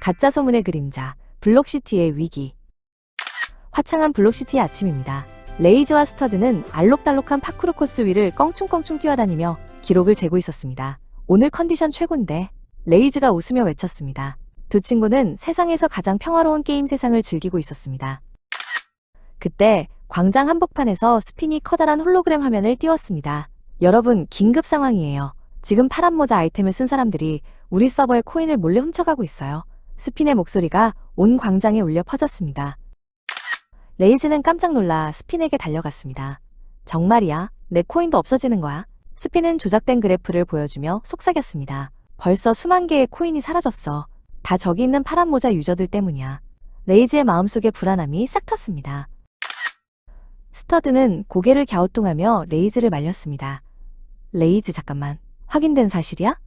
가짜 소문의 그림자, 블록시티의 위기. 화창한 블록시티의 아침입니다. 레이즈와 스터드는 알록달록한 파쿠르 코스 위를 껑충껑충 뛰어다니며 기록을 재고 있었습니다. 오늘 컨디션 최고인데. 레이즈가 웃으며 외쳤습니다. 두 친구는 세상에서 가장 평화로운 게임 세상을 즐기고 있었습니다. 그때 광장 한복판에서 스핀이 커다란 홀로그램 화면을 띄웠습니다. 여러분, 긴급 상황이에요. 지금 파란 모자 아이템을 쓴 사람들이 우리 서버의 코인을 몰래 훔쳐가고 있어요. 스핀의 목소리가 온 광장에 울려 퍼졌습니다. 레이즈는 깜짝 놀라 스핀에게 달려갔습니다. 정말이야? 내 코인도 없어지는 거야? 스핀은 조작된 그래프를 보여주며 속삭였습니다. 벌써 수만 개의 코인이 사라졌어. 다 저기 있는 파란 모자 유저들 때문이야. 레이즈의 마음속에 불안함이 싹 텄습니다. 스터드는 고개를 갸우뚱하며 레이즈를 말렸습니다. 레이즈, 잠깐만. 확인된 사실이야?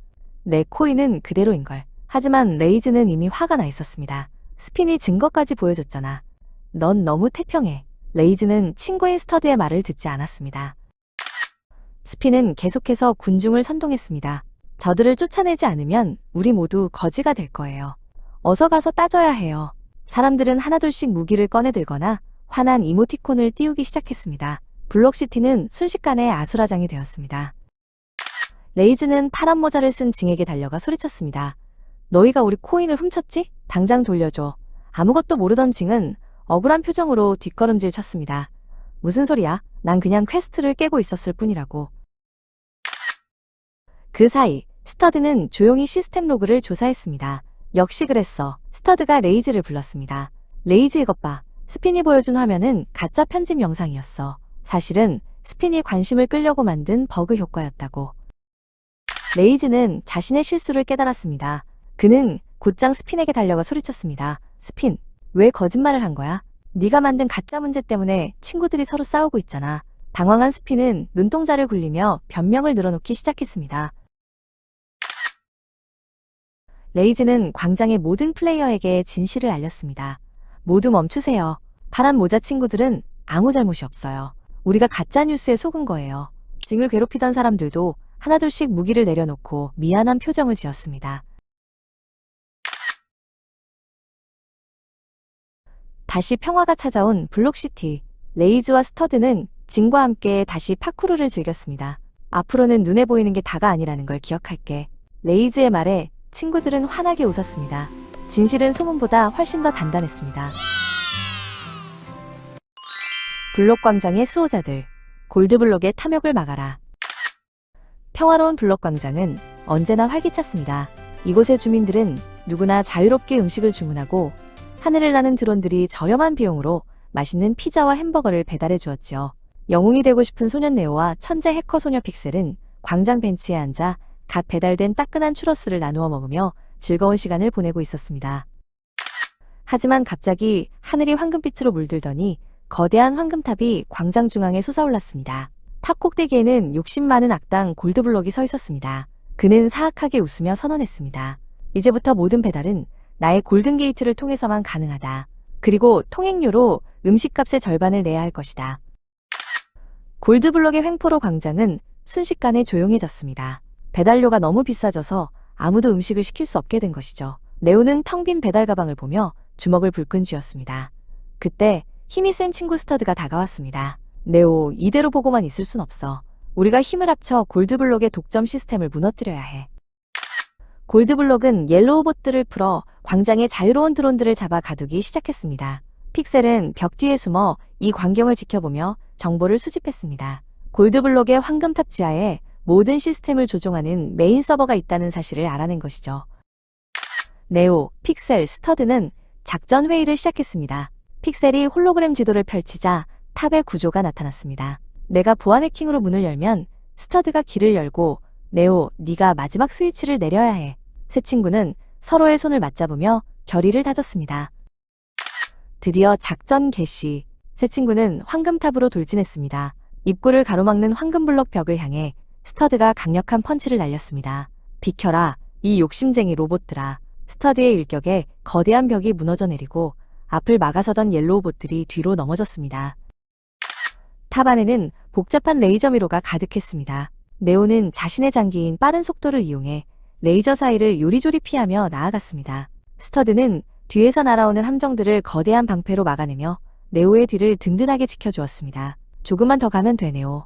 내 코인은 그대로인걸. 하지만 레이즈는 이미 화가 나 있었습니다. 스핀이 증거까지 보여줬잖아. 넌 너무 태평해. 레이즈는 친구인 스터드의 말을 듣지 않았습니다. 스핀은 계속해서 군중을 선동했습니다. 저들을 쫓아내지 않으면 우리 모두 거지가 될 거예요. 어서 가서 따져야 해요. 사람들은 하나둘씩 무기를 꺼내 들거나 화난 이모티콘을 띄우기 시작했습니다. 블록시티는 순식간에 아수라장이 되었습니다. 레이즈는 파란 모자를 쓴 징에게 달려가 소리쳤습니다. 너희가 우리 코인을 훔쳤지? 당장 돌려줘. 아무것도 모르던 징은 억울한 표정으로 뒷걸음질 쳤습니다. 무슨 소리야? 난 그냥 퀘스트를 깨고 있었을 뿐이라고. 그 사이 스터드는 조용히 시스템 로그를 조사했습니다. 역시 그랬어. 스터드가 레이즈를 불렀습니다. 레이즈, 이것 봐. 스핀이 보여준 화면은 가짜 편집 영상이었어. 사실은 스핀이 관심을 끌려고 만든 버그 효과였다고. 레이즈는 자신의 실수를 깨달았습니다. 그는 곧장 스핀에게 달려가 소리쳤습니다. 스핀, 왜 거짓말을 한 거야? 네가 만든 가짜 문제 때문에 친구들이 서로 싸우고 있잖아. 당황한 스핀은 눈동자를 굴리며 변명을 늘어놓기 시작했습니다. 레이즈는 광장의 모든 플레이어에게 진실을 알렸습니다. 모두 멈추세요. 파란 모자 친구들은 아무 잘못이 없어요. 우리가 가짜 뉴스에 속은 거예요. 징을 괴롭히던 사람들도 하나둘씩 무기를 내려놓고 미안한 표정을 지었습니다. 다시 평화가 찾아온 블록시티. 레이즈와 스터드는 징과 함께 다시 파쿠르를 즐겼습니다. 앞으로는 눈에 보이는 게 다가 아니라는 걸 기억할게. 레이즈의 말에 친구들은 환하게 웃었습니다. 진실은 소문보다 훨씬 더 단단했습니다. 블록 광장의 수호자들. 골드블록의 탐욕을 막아라. 평화로운 블록 광장은 언제나 활기찼습니다. 이곳의 주민들은 누구나 자유롭게 음식을 주문하고 하늘을 나는 드론들이 저렴한 비용으로 맛있는 피자와 햄버거를 배달해 주었지요. 영웅이 되고 싶은 소년 네오와 천재 해커 소녀 픽셀은 광장 벤치에 앉아 갓 배달된 따끈한 추러스를 나누어 먹으며 즐거운 시간을 보내고 있었습니다. 하지만 갑자기 하늘이 황금빛으로 물들더니 거대한 황금탑이 광장 중앙에 솟아올랐습니다. 탑 꼭대기에는 욕심 많은 악당 골드블록이 서 있었습니다. 그는 사악하게 웃으며 선언했습니다. 이제부터 모든 배달은 나의 골든게이트를 통해서만 가능하다. 그리고 통행료로 음식값의 절반을 내야 할 것이다. 골드블록의 횡포로 광장은 순식간에 조용해졌습니다. 배달료가 너무 비싸져서 아무도 음식을 시킬 수 없게 된 것이죠. 네오는 텅 빈 배달 가방을 보며 주먹을 불끈 쥐었습니다. 그때 힘이 센 친구 스터드가 다가왔습니다. 네오, 이대로 보고만 있을 순 없어. 우리가 힘을 합쳐 골드블록의 독점 시스템을 무너뜨려야 해. 골드블록은 옐로우 봇들을 풀어 광장의 자유로운 드론들을 잡아 가두기 시작했습니다. 픽셀은 벽 뒤에 숨어 이 광경을 지켜보며 정보를 수집했습니다. 골드블록의 황금탑 지하에 모든 시스템을 조종하는 메인 서버가 있다는 사실을 알아낸 것이죠. 네오, 픽셀, 스터드는 작전 회의를 시작했습니다. 픽셀이 홀로그램 지도를 펼치자 탑의 구조가 나타났습니다. 내가 보안 해킹으로 문을 열면 스터드가 길을 열고 네오, 네가 마지막 스위치를 내려야 해. 세 친구는 서로의 손을 맞잡으며 결의를 다졌습니다. 드디어 작전 개시. 세 친구는 황금탑으로 돌진했습니다. 입구를 가로막는 황금블록 벽을 향해 스터드가 강력한 펀치를 날렸습니다. 비켜라, 이 욕심쟁이 로봇들아. 스터드의 일격에 거대한 벽이 무너져 내리고 앞을 막아서던 옐로우 봇들이 뒤로 넘어졌습니다. 탑 안에는 복잡한 레이저 미로가 가득했습니다. 네오는 자신의 장기인 빠른 속도를 이용해 레이저 사이를 요리조리 피하며 나아갔습니다. 스터드는 뒤에서 날아오는 함정들을 거대한 방패로 막아내며 네오의 뒤를 든든하게 지켜주었습니다. 조금만 더 가면 돼, 네오.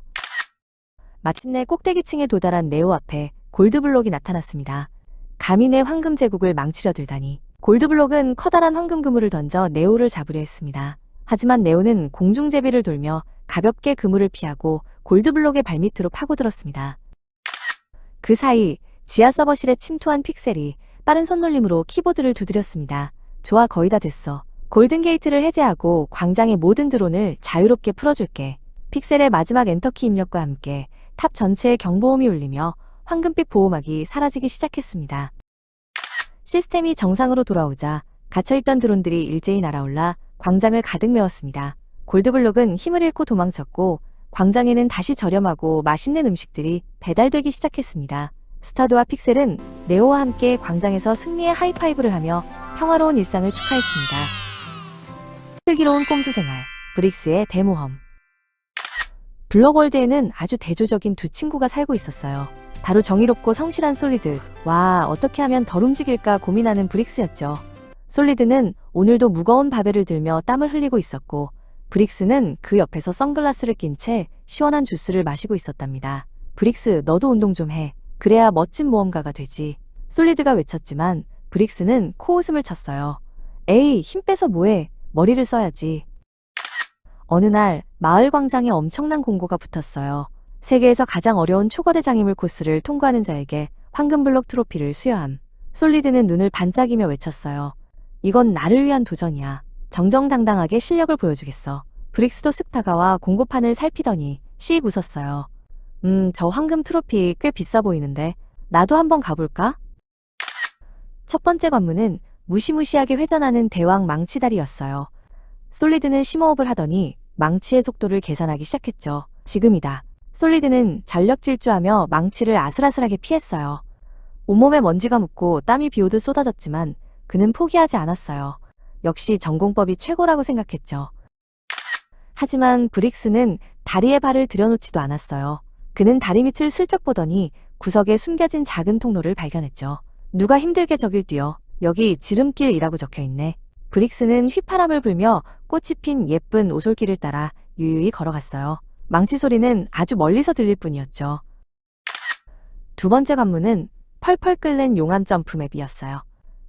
마침내 꼭대기층에 도달한 네오 앞에 골드블록이 나타났습니다. 감히 내 황금 제국을 망치려 들다니. 골드블록은 커다란 황금 그물을 던져 네오를 잡으려 했습니다. 하지만 네오는 공중제비를 돌며 가볍게 그물을 피하고 골드블록의 발밑으로 파고들었습니다. 그 사이 지하 서버실에 침투한 픽셀이 빠른 손놀림으로 키보드를 두드렸습니다. 좋아, 거의 다 됐어. 골든게이트를 해제하고 광장의 모든 드론을 자유롭게 풀어줄게. 픽셀의 마지막 엔터키 입력과 함께 탑 전체에 경보음이 울리며 황금빛 보호막이 사라지기 시작했습니다. 시스템이 정상으로 돌아오자 갇혀있던 드론들이 일제히 날아올라 광장을 가득 메웠습니다. 골드블록은 힘을 잃고 도망쳤고 광장에는 다시 저렴하고 맛있는 음식들이 배달되기 시작했습니다. 스타드와 픽셀은 네오와 함께 광장에서 승리의 하이파이브를 하며 평화로운 일상을 축하했습니다. 슬기로운 꼼수 생활, 브릭스의 대모험. 블록월드에는 아주 대조적인 두 친구가 살고 있었어요. 바로 정의롭고 성실한 솔리드, 와, 어떻게 하면 덜 움직일까 고민하는 브릭스였죠. 솔리드는 오늘도 무거운 바벨을 들며 땀을 흘리고 있었고, 브릭스는 그 옆에서 선글라스를 낀 채 시원한 주스를 마시고 있었답니다. 브릭스, 너도 운동 좀 해. 그래야 멋진 모험가가 되지. 솔리드가 외쳤지만 브릭스는 코웃음을 쳤어요. 에이, 힘 빼서 뭐해. 머리를 써야지. 어느 날 마을 광장에 엄청난 공고가 붙었어요. 세계에서 가장 어려운 초거대 장애물 코스를 통과하는 자에게 황금블록 트로피를 수여함. 솔리드는 눈을 반짝이며 외쳤어요. 이건 나를 위한 도전이야. 정정당당하게 실력을 보여주겠어. 브릭스도 쓱 다가와 공고판을 살피더니 씩 웃었어요. 저 황금 트로피 꽤 비싸 보이는데 나도 한번 가볼까? 첫 번째 관문은 무시무시하게 회전하는 대왕 망치다리였어요. 솔리드는 심호흡을 하더니 망치의 속도를 계산하기 시작했죠. 지금이다. 솔리드는 전력 질주하며 망치를 아슬아슬하게 피했어요. 온몸에 먼지가 묻고 땀이 비오듯 쏟아졌지만 그는 포기하지 않았어요. 역시 전공법이 최고라고 생각했죠. 하지만 브릭스는 다리에 발을 들여놓지도 않았어요. 그는 다리 밑을 슬쩍 보더니 구석에 숨겨진 작은 통로를 발견했죠. 누가 힘들게 저길 뛰어. 여기 지름길이라고 적혀있네. 브릭스는 휘파람을 불며 꽃이 핀 예쁜 오솔길을 따라 유유히 걸어갔어요. 망치 소리는 아주 멀리서 들릴 뿐이었죠. 두 번째 관문은 펄펄 끓는 용암 점프맵이었어요.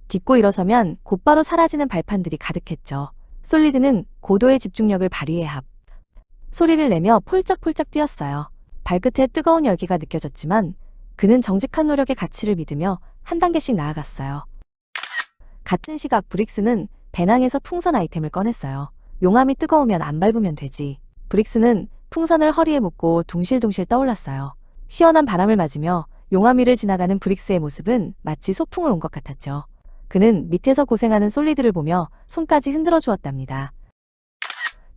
딛고 일어서면 곧바로 사라지는 발판들이 가득했죠. 솔리드는 고도의 집중력을 발휘해 합. 소리를 내며 폴짝폴짝 뛰었어요. 발끝에 뜨거운 열기가 느껴졌지만 그는 정직한 노력의 가치를 믿으며 한 단계씩 나아갔어요. 같은 시각 브릭스는 배낭에서 풍선 아이템을 꺼냈어요. 용암이 뜨거우면 안 밟으면 되지. 브릭스는 풍선을 허리에 묶고 둥실둥실 떠올랐어요. 시원한 바람을 맞으며 용암 위를 지나가는 브릭스의 모습은 마치 소풍을 온 것 같았죠. 그는 밑에서 고생하는 솔리드를 보며 손까지 흔들어 주었답니다.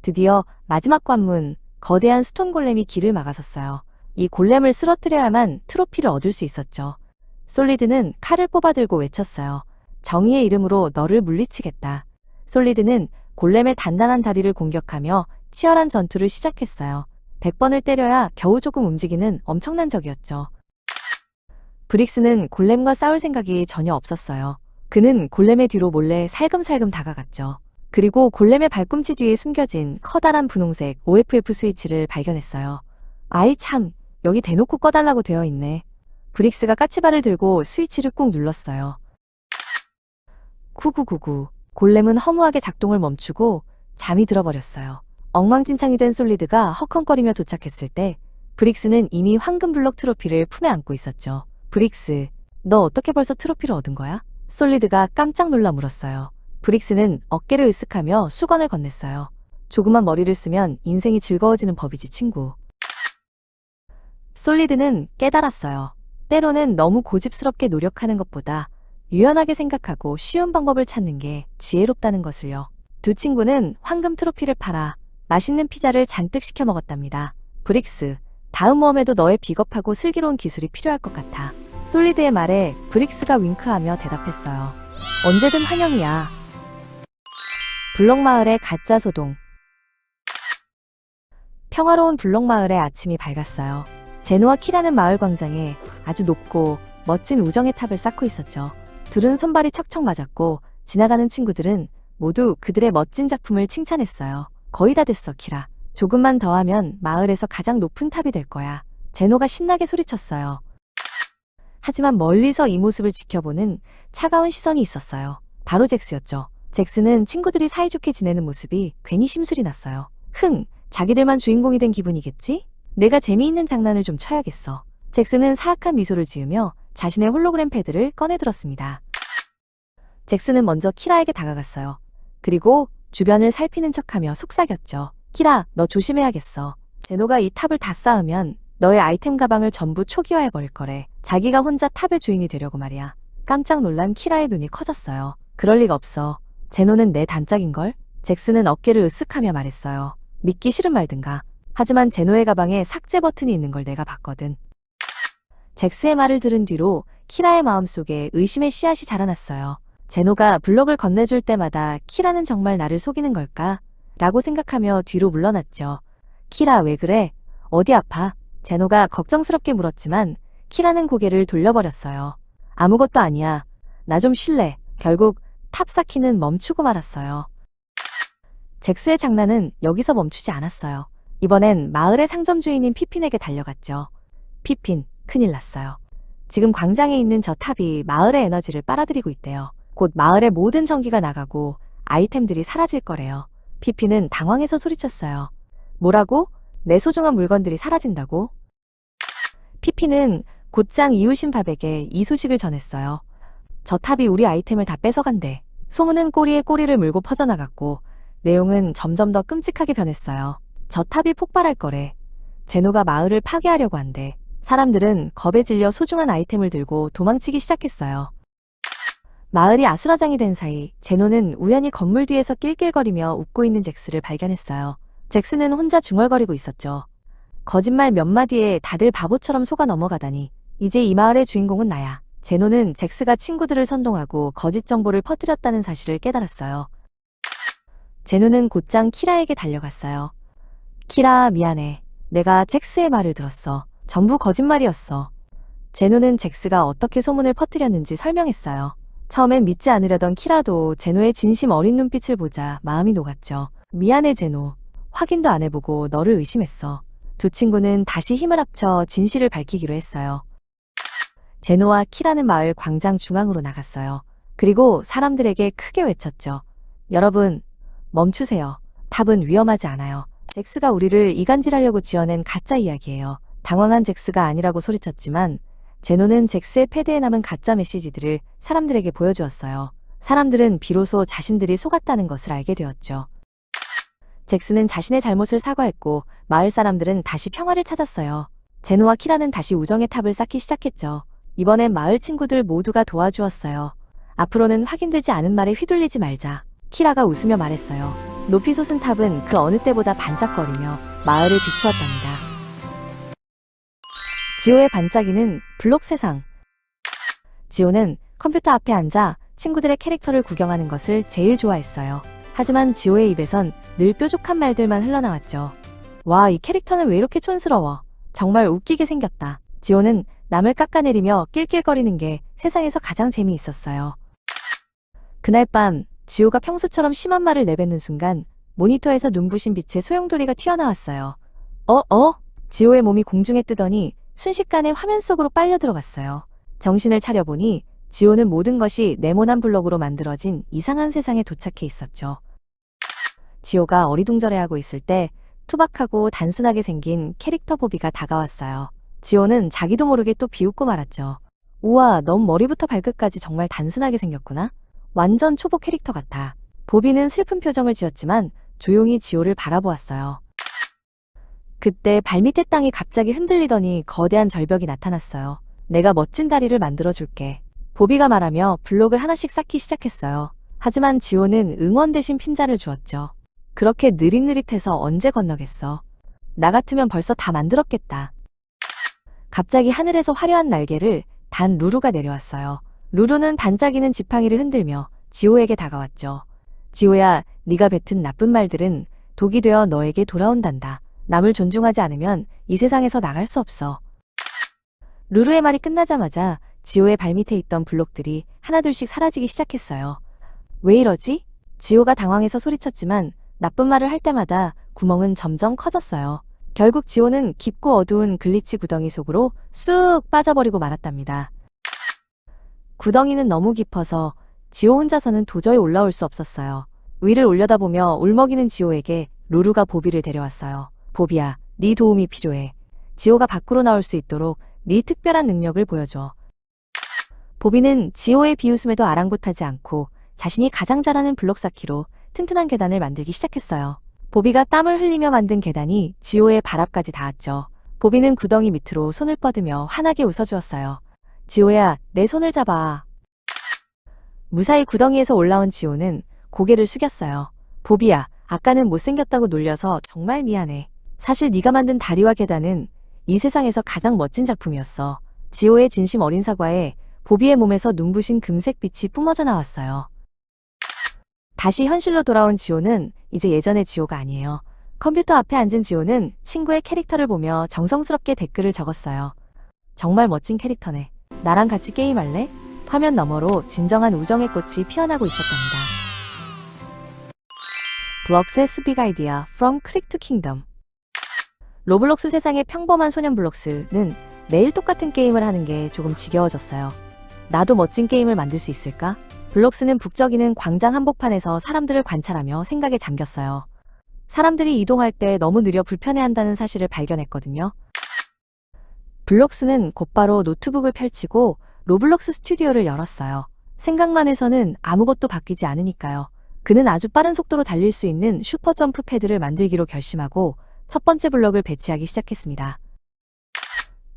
드디어 마지막 관문, 거대한 스톤 골렘이 길을 막아섰어요. 이 골렘을 쓰러뜨려야만 트로피를 얻을 수 있었죠. 솔리드는 칼을 뽑아들고 외쳤어요. 정의의 이름으로 너를 물리치겠다. 솔리드는 골렘의 단단한 다리를 공격하며 치열한 전투를 시작했어요. 100번을 때려야 겨우 조금 움직이는 엄청난 적이었죠. 브릭스는 골렘과 싸울 생각이 전혀 없었어요. 그는 골렘의 뒤로 몰래 살금살금 다가갔죠. 그리고 골렘의 발꿈치 뒤에 숨겨진 커다란 분홍색 OFF 스위치를 발견했어요. 아이 참, 여기 대놓고 꺼달라고 되어 있네. 브릭스가 까치발을 들고 스위치를 꾹 눌렀어요. 구구구구. 골렘은 허무하게 작동을 멈추고 잠이 들어버렸어요. 엉망진창이 된 솔리드가 헉헉거리며 도착했을 때 브릭스는 이미 황금블록 트로피를 품에 안고 있었죠. 브릭스, 너 어떻게 벌써 트로피를 얻은 거야? 솔리드가 깜짝 놀라 물었어요. 브릭스는 어깨를 으쓱하며 수건을 건넸어요. 조그만 머리를 쓰면 인생이 즐거워지는 법이지 친구. 솔리드는 깨달았어요. 때로는 너무 고집스럽게 노력하는 것보다 유연하게 생각하고 쉬운 방법을 찾는 게 지혜롭다는 것을요. 두 친구는 황금 트로피를 팔아 맛있는 피자를 잔뜩 시켜 먹었답니다. 브릭스, 다음 모험에도 너의 비겁하고 슬기로운 기술이 필요할 것 같아. 솔리드의 말에 브릭스가 윙크하며 대답했어요. 언제든 환영이야. 블록마을의 가짜 소동. 평화로운 블록마을의 아침이 밝았어요. 제노와 키라는 마을 광장에 아주 높고 멋진 우정의 탑을 쌓고 있었죠. 둘은 손발이 척척 맞았고 지나가는 친구들은 모두 그들의 멋진 작품을 칭찬했어요. 거의 다 됐어, 키라. 조금만 더 하면 마을에서 가장 높은 탑이 될 거야. 제노가 신나게 소리쳤어요. 하지만 멀리서 이 모습을 지켜보는 차가운 시선이 있었어요. 바로 잭스였죠. 잭스는 친구들이 사이좋게 지내는 모습이 괜히 심술이 났어요. 자기들만 주인공이 된 기분이겠지? 내가 재미있는 장난을 좀 쳐야겠어. 잭스는 사악한 미소를 지으며 자신의 홀로그램 패드를 꺼내들었습니다. 잭스는 먼저 키라에게 다가갔어요. 그리고 주변을 살피는 척하며 속삭였죠. 키라, 너 조심해야겠어. 제노가 이 탑을 다 쌓으면 너의 아이템 가방을 전부 초기화해버릴 거래. 자기가 혼자 탑의 주인이 되려고 말이야. 깜짝 놀란 키라의 눈이 커졌어요. 그럴 리가 없어. 제노는 내 단짝인걸? 잭스는 어깨를 으쓱하며 말했어요. 믿기 싫은 말든가. 하지만 제노의 가방에 삭제 버튼이 있는 걸 내가 봤거든. 잭스의 말을 들은 뒤로 키라의 마음속에 의심의 씨앗이 자라났어요. 제노가 블록을 건네줄 때마다 키라는 정말 나를 속이는 걸까? 라고 생각하며 뒤로 물러났죠. 키라, 왜 그래? 어디 아파? 제노가 걱정스럽게 물었지만 키라는 고개를 돌려버렸어요. 아무것도 아니야. 나 좀 쉴래. 결국 탑 쌓기는 멈추고 말았어요. 잭스의 장난은 여기서 멈추지 않았어요. 이번엔 마을의 상점 주인인 피핀에게 달려갔죠. 피핀, 큰일 났어요. 지금 광장에 있는 저 탑이 마을의 에너지를 빨아들이고 있대요. 곧 마을의 모든 전기가 나가고 아이템들이 사라질 거래요. 피핀은 당황해서 소리쳤어요. 뭐라고? 내 소중한 물건들이 사라진다고? 피핀은 곧장 이웃인 밥에게 이 소식을 전했어요. 저 탑이 우리 아이템을 다 뺏어간대. 소문은 꼬리에 꼬리를 물고 퍼져나갔고 내용은 점점 더 끔찍하게 변했어요. 저 탑이 폭발할 거래. 제노가 마을을 파괴하려고 한대. 사람들은 겁에 질려 소중한 아이템을 들고 도망치기 시작했어요. 마을이 아수라장이 된 사이 제노는 우연히 건물 뒤에서 낄낄거리며 웃고 있는 잭스를 발견했어요. 잭스는 혼자 중얼거리고 있었죠. 거짓말 몇 마디에 다들 바보처럼 속아 넘어가다니. 이제 이 마을의 주인공은 나야. 제노는 잭스가 친구들을 선동하고 거짓 정보를 퍼뜨렸다는 사실을 깨달았어요. 제노는 곧장 키라에게 달려갔어요. 키라, 미안해. 내가 잭스의 말을 들었어. 전부 거짓말이었어. 제노는 잭스가 어떻게 소문을 퍼뜨렸는지 설명했어요. 처음엔 믿지 않으려던 키라도 제노의 진심 어린 눈빛을 보자 마음이 녹았죠. 미안해, 제노. 확인도 안 해보고 너를 의심했어. 두 친구는 다시 힘을 합쳐 진실을 밝히기로 했어요. 제노와 키라는 마을 광장 중앙으로 나갔어요. 그리고 사람들에게 크게 외쳤죠. 여러분, 멈추세요. 탑은 위험하지 않아요. 잭스가 우리를 이간질하려고 지어낸 가짜 이야기예요. 당황한 잭스가 아니라고 소리쳤지만 제노는 잭스의 패드에 남은 가짜 메시지들을 사람들에게 보여주었어요. 사람들은 비로소 자신들이 속았다는 것을 알게 되었죠. 잭스는 자신의 잘못을 사과했고 마을 사람들은 다시 평화를 찾았어요. 제노와 키라는 다시 우정의 탑을 쌓기 시작했죠. 이번엔 마을 친구들 모두가 도와주었어요. 앞으로는 확인되지 않은 말에 휘둘리지 말자. 키라가 웃으며 말했어요. 높이 솟은 탑은 그 어느 때보다 반짝거리며 마을을 비추었답니다. 지호의 반짝이는 블록 세상. 지호는 컴퓨터 앞에 앉아 친구들의 캐릭터를 구경하는 것을 제일 좋아했어요. 하지만 지호의 입에선 늘 뾰족한 말들만 흘러나왔죠. 와, 이 캐릭터는 왜 이렇게 촌스러워. 정말 웃기게 생겼다. 지호는 남을 깎아내리며 낄낄거리는 게 세상에서 가장 재미있었어요. 그날 밤 지호가 평소처럼 심한 말을 내뱉는 순간 모니터에서 눈부신 빛의 소용돌이가 튀어나왔어요. 지호의 몸이 공중에 뜨더니 순식간에 화면 속으로 빨려 들어갔어요. 정신을 차려보니 지호는 모든 것이 네모난 블록으로 만들어진 이상한 세상에 도착해 있었죠. 지호가 어리둥절해하고 있을 때 투박하고 단순하게 생긴 캐릭터 보비가 다가왔어요. 지호는 자기도 모르게 또 비웃고 말았죠. 우와, 넌 머리부터 발끝까지 정말 단순하게 생겼구나. 완전 초보 캐릭터 같아. 보비는 슬픈 표정을 지었지만 조용히 지호를 바라보았어요. 그때 발밑의 땅이 갑자기 흔들리더니 거대한 절벽이 나타났어요. 내가 멋진 다리를 만들어줄게. 보비가 말하며 블록을 하나씩 쌓기 시작했어요. 하지만 지호는 응원 대신 핀잔을 주었죠. 그렇게 느릿느릿해서 언제 건너겠어. 나 같으면 벌써 다 만들었겠다. 갑자기 하늘에서 화려한 날개를 단 루루가 내려왔어요. 루루는 반짝이는 지팡이를 흔들며 지호에게 다가왔죠. 지호야, 네가 뱉은 나쁜 말들은 독이 되어 너에게 돌아온단다. 남을 존중하지 않으면 이 세상에서 나갈 수 없어. 루루의 말이 끝나자마자 지호의 발밑에 있던 블록들이 하나둘씩 사라지기 시작했어요. 왜 이러지? 지호가 당황해서 소리쳤지만 나쁜 말을 할 때마다 구멍은 점점 커졌어요. 결국 지호는 깊고 어두운 글리치 구덩이 속으로 쑥 빠져버리고 말았답니다. 구덩이는 너무 깊어서 지호 혼자서는 도저히 올라올 수 없었어요. 위를 올려다보며 울먹이는 지호에게 루루가 보비를 데려왔어요. 보비야, 네 도움이 필요해. 지호가 밖으로 나올 수 있도록 네 특별한 능력을 보여줘. 보비는 지호의 비웃음에도 아랑곳하지 않고 자신이 가장 잘하는 블록 쌓기로 튼튼한 계단을 만들기 시작했어요. 보비가 땀을 흘리며 만든 계단이 지호의 발 앞까지 닿았죠. 보비는 구덩이 밑으로 손을 뻗으며 환하게 웃어주었어요. 지호야, 내 손을 잡아. 무사히 구덩이에서 올라온 지호는 고개를 숙였어요. 보비야, 아까는 못생겼다고 놀려서 정말 미안해. 사실 네가 만든 다리와 계단은 이 세상에서 가장 멋진 작품이었어. 지호의 진심 어린 사과에 보비의 몸에서 눈부신 금색 빛이 뿜어져 나왔어요. 다시 현실로 돌아온 지호는 이제 예전의 지호가 아니에요. 컴퓨터 앞에 앉은 지호는 친구의 캐릭터를 보며 정성스럽게 댓글을 적었어요. 정말 멋진 캐릭터네. 나랑 같이 게임할래? 화면 너머로 진정한 우정의 꽃이 피어나고 있었답니다. 블록스의 빅 아이디어 From Click to Kingdom. 로블록스 세상의 평범한 소년 블록스는 매일 똑같은 게임을 하는 게 조금 지겨워졌어요. 나도 멋진 게임을 만들 수 있을까? 블록스는 북적이는 광장 한복판에서 사람들을 관찰하며 생각에 잠겼어요. 사람들이 이동할 때 너무 느려 불편해한다는 사실을 발견했거든요. 블록스는 곧바로 노트북을 펼치고 로블록스 스튜디오를 열었어요. 생각만 해서는 아무것도 바뀌지 않으니까요. 그는 아주 빠른 속도로 달릴 수 있는 슈퍼 점프 패드를 만들기로 결심하고 첫 번째 블럭을 배치하기 시작했습니다.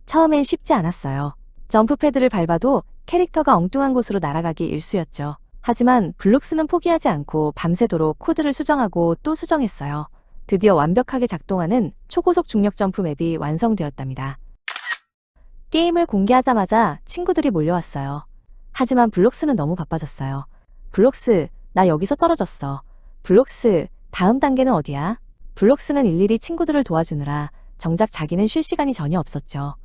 처음엔 쉽지 않았어요. 점프 패드를 밟아도 캐릭터가 엉뚱한 곳으로 날아가기 일쑤였죠. 하지만 블록스는 포기하지 않고 밤새도록 코드를 수정하고 또 수정했어요. 드디어 완벽하게 작동하는 초고속 중력 점프 맵이 완성되었답니다. 게임을 공개하자마자 친구들이 몰려왔어요. 하지만 블록스는 너무 바빠졌어요. 블록스, 나 여기서 떨어졌어. 블록스, 다음 단계는 어디야? 블록스는 일일이 친구들을 도와주느라 정작 자기는 쉴 시간이 전혀 없었죠.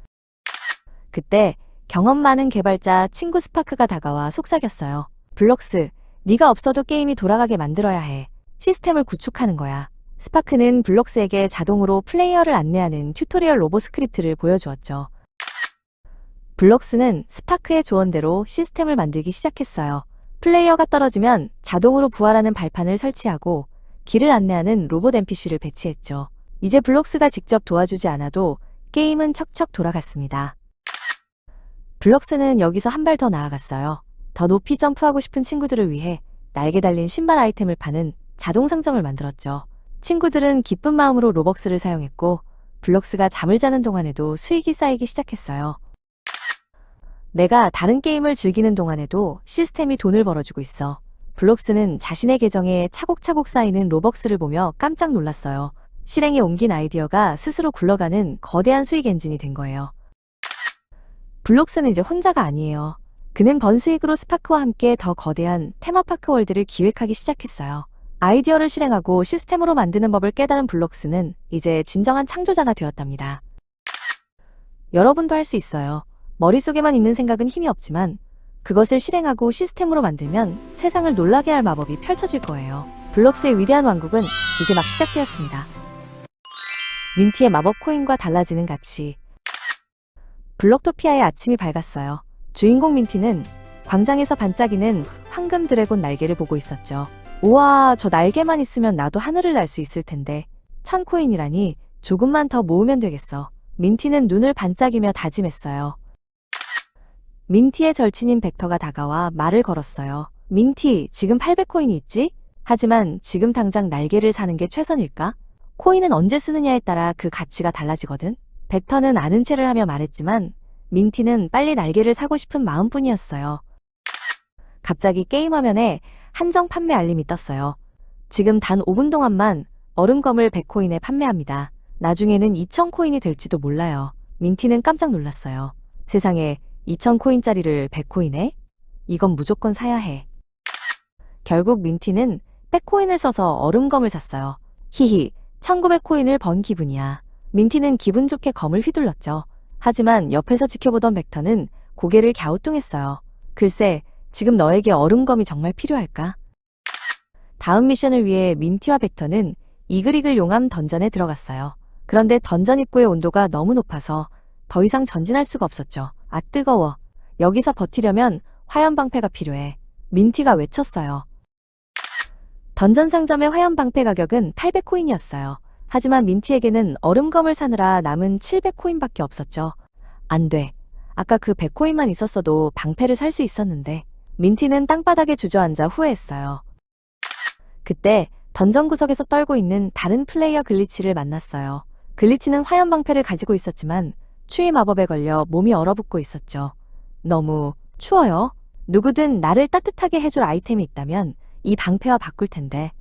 그때 경험 많은 개발자 친구 스파크가 다가와 속삭였어요. 블록스, 네가 없어도 게임이 돌아가게 만들어야 해. 시스템을 구축하는 거야. 스파크는 블록스에게 자동으로 플레이어를 안내하는 튜토리얼 로봇 스크립트를 보여주었죠. 블록스는 스파크의 조언대로 시스템을 만들기 시작했어요. 플레이어가 떨어지면 자동으로 부활하는 발판을 설치하고 길을 안내하는 로봇 NPC를 배치했죠. 이제 블록스가 직접 도와주지 않아도 게임은 척척 돌아갔습니다. 블록스는 여기서 한 발 더 나아갔어요. 더 높이 점프하고 싶은 친구들을 위해 날개 달린 신발 아이템을 파는 자동 상점을 만들었죠. 친구들은 기쁜 마음으로 로벅스를 사용했고 블록스가 잠을 자는 동안에도 수익이 쌓이기 시작했어요. 내가 다른 게임을 즐기는 동안에도 시스템이 돈을 벌어주고 있어. 블록스는 자신의 계정에 차곡차곡 쌓이는 로벅스를 보며 깜짝 놀랐어요. 실행에 옮긴 아이디어가 스스로 굴러가는 거대한 수익 엔진이 된 거예요. 블록스는 이제 혼자가 아니에요. 그는 번 수익으로 스파크와 함께 더 거대한 테마파크 월드를 기획하기 시작했어요. 아이디어를 실행하고 시스템으로 만드는 법을 깨달은 블록스는 이제 진정한 창조자가 되었답니다. 여러분도 할 수 있어요. 머릿속에만 있는 생각은 힘이 없지만 그것을 실행하고 시스템으로 만들면 세상을 놀라게 할 마법이 펼쳐질 거예요. 블록스의 위대한 왕국은 이제 막 시작되었습니다. 민티의 마법 코인과 달라지는 가치. 블록토피아의 아침이 밝았어요. 주인공 민티는 광장에서 반짝이는 황금 드래곤 날개를 보고 있었죠. 우와, 저 날개만 있으면 나도 하늘을 날 수 있을 텐데. 1000코인이라니 조금만 더 모으면 되겠어. 민티는 눈을 반짝이며 다짐했어요. 민티의 절친인 벡터가 다가와 말을 걸었어요. 민티, 지금 800코인이 있지? 하지만 지금 당장 날개를 사는 게 최선일까? 코인은 언제 쓰느냐에 따라 그 가치가 달라지거든? 벡터는 아는 체를 하며 말했지만 민티는 빨리 날개를 사고 싶은 마음뿐이었어요. 갑자기 게임 화면에 한정 판매 알림이 떴어요. 지금 단 5분 동안만 얼음검을 100코인에 판매합니다. 나중에는 2000코인이 될지도 몰라요. 민티는 깜짝 놀랐어요. 세상에 2000코인짜리를 100코인에? 이건 무조건 사야 해. 결국 민티는 100코인을 써서 얼음검을 샀어요. 히히, 1900코인을 번 기분이야. 민티는 기분 좋게 검을 휘둘렀죠. 하지만 옆에서 지켜보던 벡터는 고개를 갸우뚱했어요. 글쎄, 지금 너에게 얼음검이 정말 필요할까? 다음 미션을 위해 민티와 벡터는 이글이글 용암 던전에 들어갔어요. 그런데 던전 입구의 온도가 너무 높아서 더 이상 전진할 수가 없었죠. 아, 뜨거워. 여기서 버티려면 화염 방패가 필요해. 민티가 외쳤어요. 던전 상점의 화염 방패 가격은 800코인이었어요. 하지만 민티에게는 얼음검을 사느라 남은 700코인밖에 없었죠. 안 돼. 아까 그 100코인만 있었어도 방패를 살 수 있었는데. 민티는 땅바닥에 주저앉아 후회했어요. 그때 던전 구석에서 떨고 있는 다른 플레이어 글리치를 만났어요. 글리치는 화염 방패를 가지고 있었지만 추위 마법에 걸려 몸이 얼어붙고 있었죠. 너무 추워요. 누구든 나를 따뜻하게 해줄 아이템이 있다면 이 방패와 바꿀 텐데.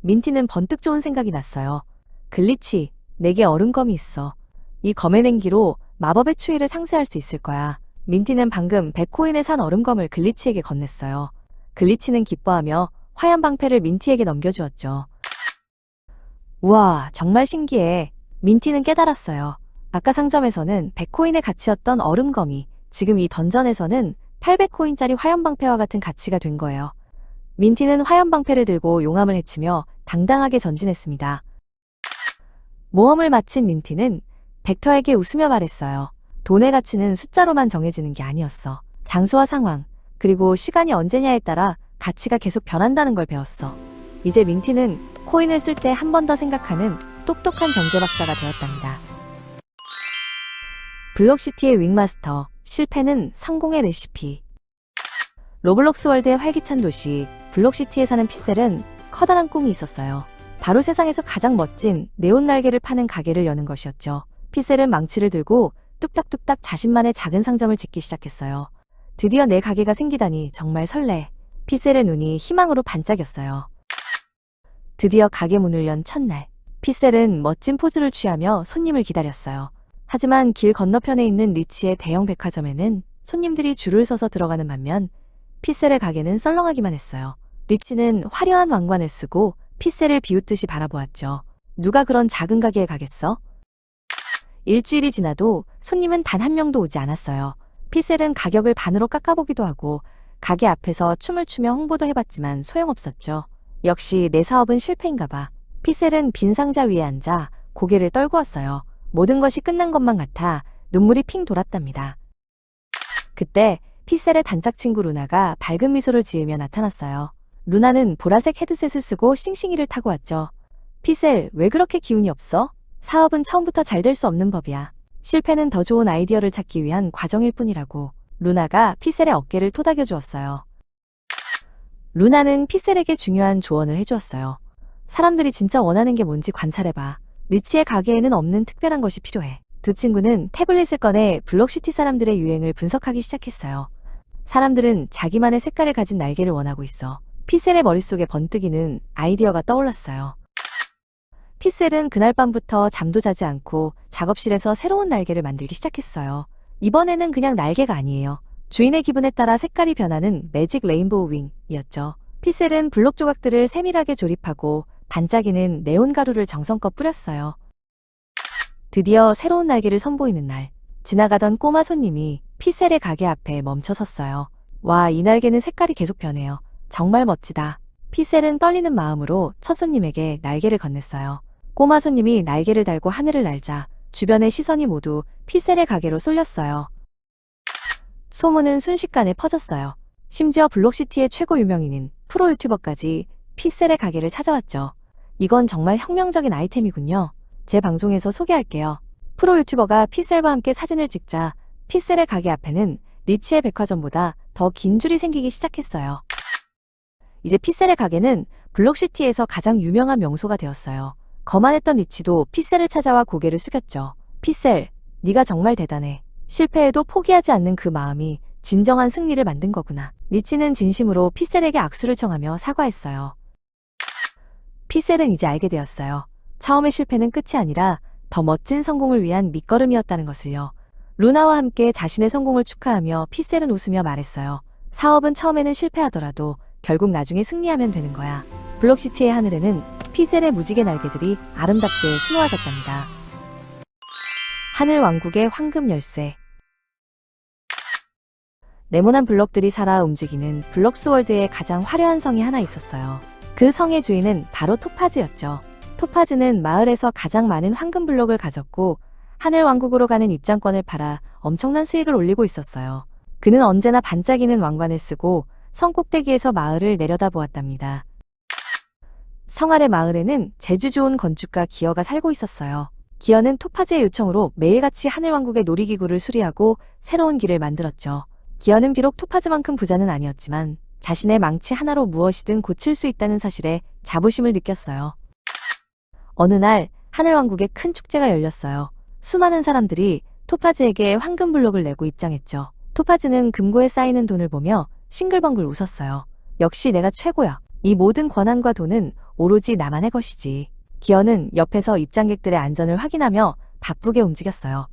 민티는 번뜩 좋은 생각이 났어요. 글리치, 내게 얼음검이 있어. 이 검의 냉기로 마법의 추위를 상쇄할 수 있을 거야. 민티는 방금 100코인에 산 얼음검을 글리치에게 건넸어요. 글리치는 기뻐하며 화염 방패를 민티에게 넘겨주었죠. 우와, 정말 신기해. 민티는 깨달았어요. 아까 상점에서는 100코인의 가치였던 얼음검이 지금 이 던전에서는 800코인짜리 화염 방패와 같은 가치가 된 거예요. 민티는 화염 방패를 들고 용암을 헤치며 당당하게 전진했습니다. 모험을 마친 민티는 벡터에게 웃으며 말했어요. 돈의 가치는 숫자로만 정해지는 게 아니었어. 장소와 상황, 그리고 시간이 언제냐에 따라 가치가 계속 변한다는 걸 배웠어. 이제 민티는 코인을 쓸 때 한 번 더 생각하는 똑똑한 경제 박사가 되었답니다. 블록시티의 윙마스터, 실패는 성공의 레시피. 로블록스 월드의 활기찬 도시 블록시티에 사는 피셀은 커다란 꿈이 있었어요. 바로 세상에서 가장 멋진 네온 날개를 파는 가게를 여는 것이었죠. 피셀은 망치를 들고 뚝딱뚝딱 자신만의 작은 상점을 짓기 시작했어요. 드디어 내 가게가 생기다니 정말 설레. 피셀의 눈이 희망으로 반짝였어요. 드디어 가게 문을 연 첫날, 피셀은 멋진 포즈를 취하며 손님을 기다렸어요. 하지만 길 건너편에 있는 리치의 대형 백화점에는 손님들이 줄을 서서 들어가는 반면 피셀의 가게는 썰렁하기만 했어요. 리치는 화려한 왕관을 쓰고 피셀을 비웃듯이 바라보았죠. 누가 그런 작은 가게에 가겠어? 일주일이 지나도 손님은 단 한 명도 오지 않았어요. 피셀은 가격을 반으로 깎아보기도 하고 가게 앞에서 춤을 추며 홍보도 해봤지만 소용없었죠. 역시 내 사업은 실패인가 봐. 피셀은 빈 상자 위에 앉아 고개를 떨구었어요. 모든 것이 끝난 것만 같아 눈물이 핑 돌았답니다. 그때 피셀의 단짝 친구 루나가 밝은 미소를 지으며 나타났어요. 루나는 보라색 헤드셋을 쓰고 싱싱이를 타고 왔죠. 피셀, 왜 그렇게 기운이 없어? 사업은 처음부터 잘 될 수 없는 법이야. 실패는 더 좋은 아이디어를 찾기 위한 과정일 뿐이라고. 루나가 피셀의 어깨를 토닥여 주었어요. 루나는 피셀에게 중요한 조언을 해주었어요. 사람들이 진짜 원하는 게 뭔지 관찰해봐. 리치의 가게에는 없는 특별한 것이 필요해. 두 친구는 태블릿을 꺼내 블록시티 사람들의 유행을 분석하기 시작했어요. 사람들은 자기만의 색깔을 가진 날개를 원하고 있어. 피셀의 머릿속에 번뜩이는 아이디어가 떠올랐어요. 피셀은 그날 밤부터 잠도 자지 않고 작업실에서 새로운 날개를 만들기 시작했어요. 이번에는 그냥 날개가 아니에요. 주인의 기분에 따라 색깔이 변하는 매직 레인보우 윙이었죠. 피셀은 블록 조각들을 세밀하게 조립하고 반짝이는 네온 가루를 정성껏 뿌렸어요. 드디어 새로운 날개를 선보이는 날, 지나가던 꼬마 손님이 피셀의 가게 앞에 멈춰 섰어요. 와, 이 날개는 색깔이 계속 변해요. 정말 멋지다. 피셀은 떨리는 마음으로 첫 손님에게 날개를 건넸어요. 꼬마 손님이 날개를 달고 하늘을 날자 주변의 시선이 모두 피셀의 가게로 쏠렸어요. 소문은 순식간에 퍼졌어요. 심지어 블록시티의 최고 유명인인 프로 유튜버까지 피셀의 가게를 찾아왔죠. 이건 정말 혁명적인 아이템이군요. 제 방송에서 소개할게요. 프로 유튜버가 피셀과 함께 사진을 찍자 피셀의 가게 앞에는 리치의 백화점보다 더 긴 줄이 생기기 시작했어요. 이제 피셀의 가게는 블록시티에서 가장 유명한 명소가 되었어요. 거만했던 리치도 피셀을 찾아와 고개를 숙였죠. 피셀, 네가 정말 대단해. 실패해도 포기하지 않는 그 마음이 진정한 승리를 만든 거구나. 리치는 진심으로 피셀에게 악수를 청하며 사과했어요. 피셀은 이제 알게 되었어요. 처음의 실패는 끝이 아니라 더 멋진 성공을 위한 밑거름이었다는 것을요. 루나와 함께 자신의 성공을 축하하며 피셀은 웃으며 말했어요. 사업은 처음에는 실패하더라도 결국 나중에 승리하면 되는 거야. 블록시티의 하늘에는 피셀의 무지개 날개들이 아름답게 수놓아졌답니다. 하늘 왕국의 황금 열쇠. 네모난 블록들이 살아 움직이는 블록스월드의 가장 화려한 성이 하나 있었어요. 그 성의 주인은 바로 토파즈였죠. 토파즈는 마을에서 가장 많은 황금 블록을 가졌고 하늘 왕국으로 가는 입장권을 팔아 엄청난 수익을 올리고 있었어요. 그는 언제나 반짝이는 왕관을 쓰고 성 꼭대기에서 마을을 내려다보았답니다. 성 아래 마을에는 재주 좋은 건축가 기어가 살고 있었어요. 기어는 토파즈의 요청으로 매일같이 하늘왕국의 놀이기구를 수리하고 새로운 길을 만들었죠. 기어는 비록 토파즈만큼 부자는 아니었지만 자신의 망치 하나로 무엇이든 고칠 수 있다는 사실에 자부심을 느꼈어요. 어느 날 하늘왕국에 큰 축제가 열렸어요. 수많은 사람들이 토파즈에게 황금 블록을 내고 입장했죠. 토파즈는 금고에 쌓이는 돈을 보며 싱글벙글 웃었어요. 역시 내가 최고야. 이 모든 권한과 돈은 오로지 나만의 것이지. 기어는 옆에서 입장객들의 안전을 확인하며 바쁘게 움직였어요.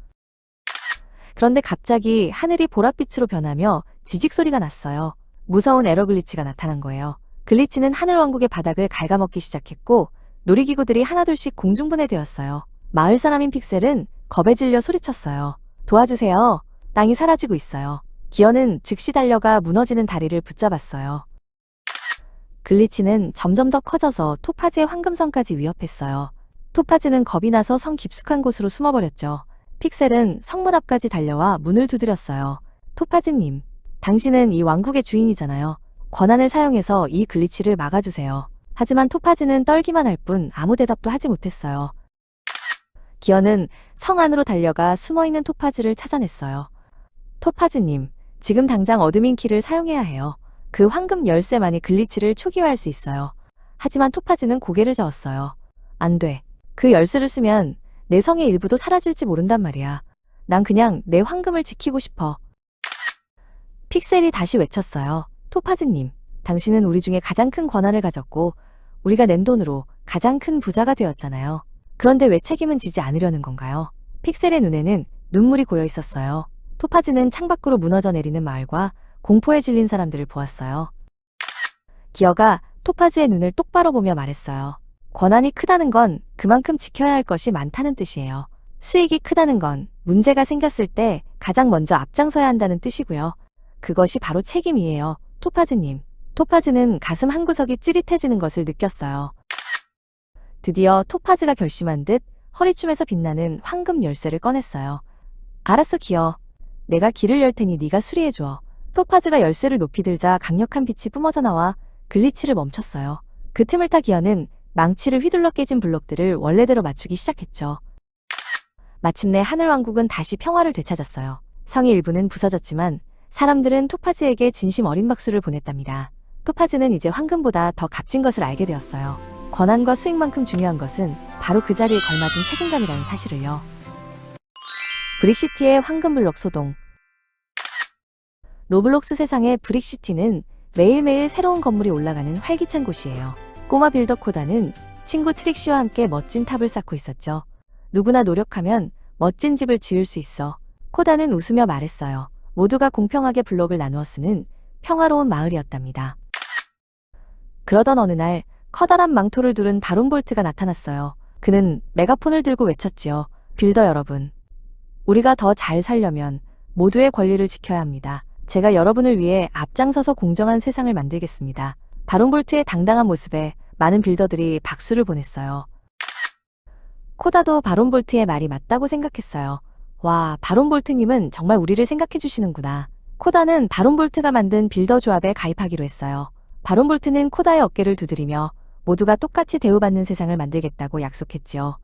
그런데 갑자기 하늘이 보랏빛으로 변하며 지직 소리가 났어요. 무서운 에러 글리치가 나타난 거예요. 글리치는 하늘왕국의 바닥을 갉아먹기 시작했고 놀이기구들이 하나둘씩 공중분해되었어요. 마을 사람인 픽셀은 겁에 질려 소리쳤어요. 도와주세요. 땅이 사라지고 있어요. 기어는 즉시 달려가 무너지는 다리를 붙잡았어요. 글리치는 점점 더 커져서 토파즈의 황금성까지 위협했어요. 토파즈는 겁이 나서 성 깊숙한 곳으로 숨어버렸죠. 픽셀은 성문 앞까지 달려와 문을 두드렸어요. 토파즈님, 당신은 이 왕국의 주인이잖아요. 권한을 사용해서 이 글리치를 막아주세요. 하지만 토파즈는 떨기만 할 뿐 아무 대답도 하지 못했어요. 기어는 성 안으로 달려가 숨어있는 토파즈를 찾아냈어요. 토파즈님, 지금 당장 어드민 키를 사용해야 해요. 그 황금 열쇠만이 글리치를 초기화할 수 있어요. 하지만 토파즈는 고개를 저었어요. 안 돼. 그 열쇠를 쓰면 내 성의 일부도 사라질지 모른단 말이야. 난 그냥 내 황금을 지키고 싶어. 픽셀이 다시 외쳤어요. 토파즈님, 당신은 우리 중에 가장 큰 권한을 가졌고 우리가 낸 돈으로 가장 큰 부자가 되었잖아요. 그런데 왜 책임은 지지 않으려는 건가요? 픽셀의 눈에는 눈물이 고여 있었어요. 토파즈는 창밖으로 무너져 내리는 마을과 공포에 질린 사람들을 보았어요. 기어가 토파즈의 눈을 똑바로 보며 말했어요. 권한이 크다는 건 그만큼 지켜야 할 것이 많다는 뜻이에요. 수익이 크다는 건 문제가 생겼을 때 가장 먼저 앞장서야 한다는 뜻이고요. 그것이 바로 책임이에요. 토파즈님. 토파즈는 가슴 한구석이 찌릿해지는 것을 느꼈어요. 드디어 토파즈가 결심한 듯 허리춤에서 빛나는 황금 열쇠를 꺼냈어요. 알았어, 기어. 내가 길을 열 테니 네가 수리해줘. 토파즈가 열쇠를 높이 들자 강력한 빛이 뿜어져 나와 글리치를 멈췄어요. 그 틈을 타 기어는 망치를 휘둘러 깨진 블록들을 원래대로 맞추기 시작했죠. 마침내 하늘왕국은 다시 평화를 되찾았어요. 성의 일부는 부서졌지만 사람들은 토파즈에게 진심 어린 박수를 보냈답니다. 토파즈는 이제 황금보다 더 값진 것을 알게 되었어요. 권한과 수익만큼 중요한 것은 바로 그 자리에 걸맞은 책임감이라는 사실을요. 브릭시티의 황금블록 소동. 로블록스 세상의 브릭시티는 매일매일 새로운 건물이 올라가는 활기찬 곳이에요. 꼬마 빌더 코다는 친구 트릭시와 함께 멋진 탑을 쌓고 있었죠. 누구나 노력하면 멋진 집을 지을 수 있어. 코다는 웃으며 말했어요. 모두가 공평하게 블록을 나누어 쓰는 평화로운 마을이었답니다. 그러던 어느 날 커다란 망토를 두른 바론볼트가 나타났어요. 그는 메가폰을 들고 외쳤지요. 빌더 여러분, 우리가 더 잘 살려면 모두의 권리를 지켜야 합니다. 제가 여러분을 위해 앞장서서 공정한 세상을 만들겠습니다. 바론볼트의 당당한 모습에 많은 빌더들이 박수를 보냈어요. 코다도 바론볼트의 말이 맞다고 생각했어요. 와, 바론볼트님은 정말 우리를 생각해 주시는구나. 코다는 바론볼트가 만든 빌더 조합에 가입하기로 했어요. 바론볼트는 코다의 어깨를 두드리며 모두가 똑같이 대우받는 세상을 만들겠다고 약속했지요.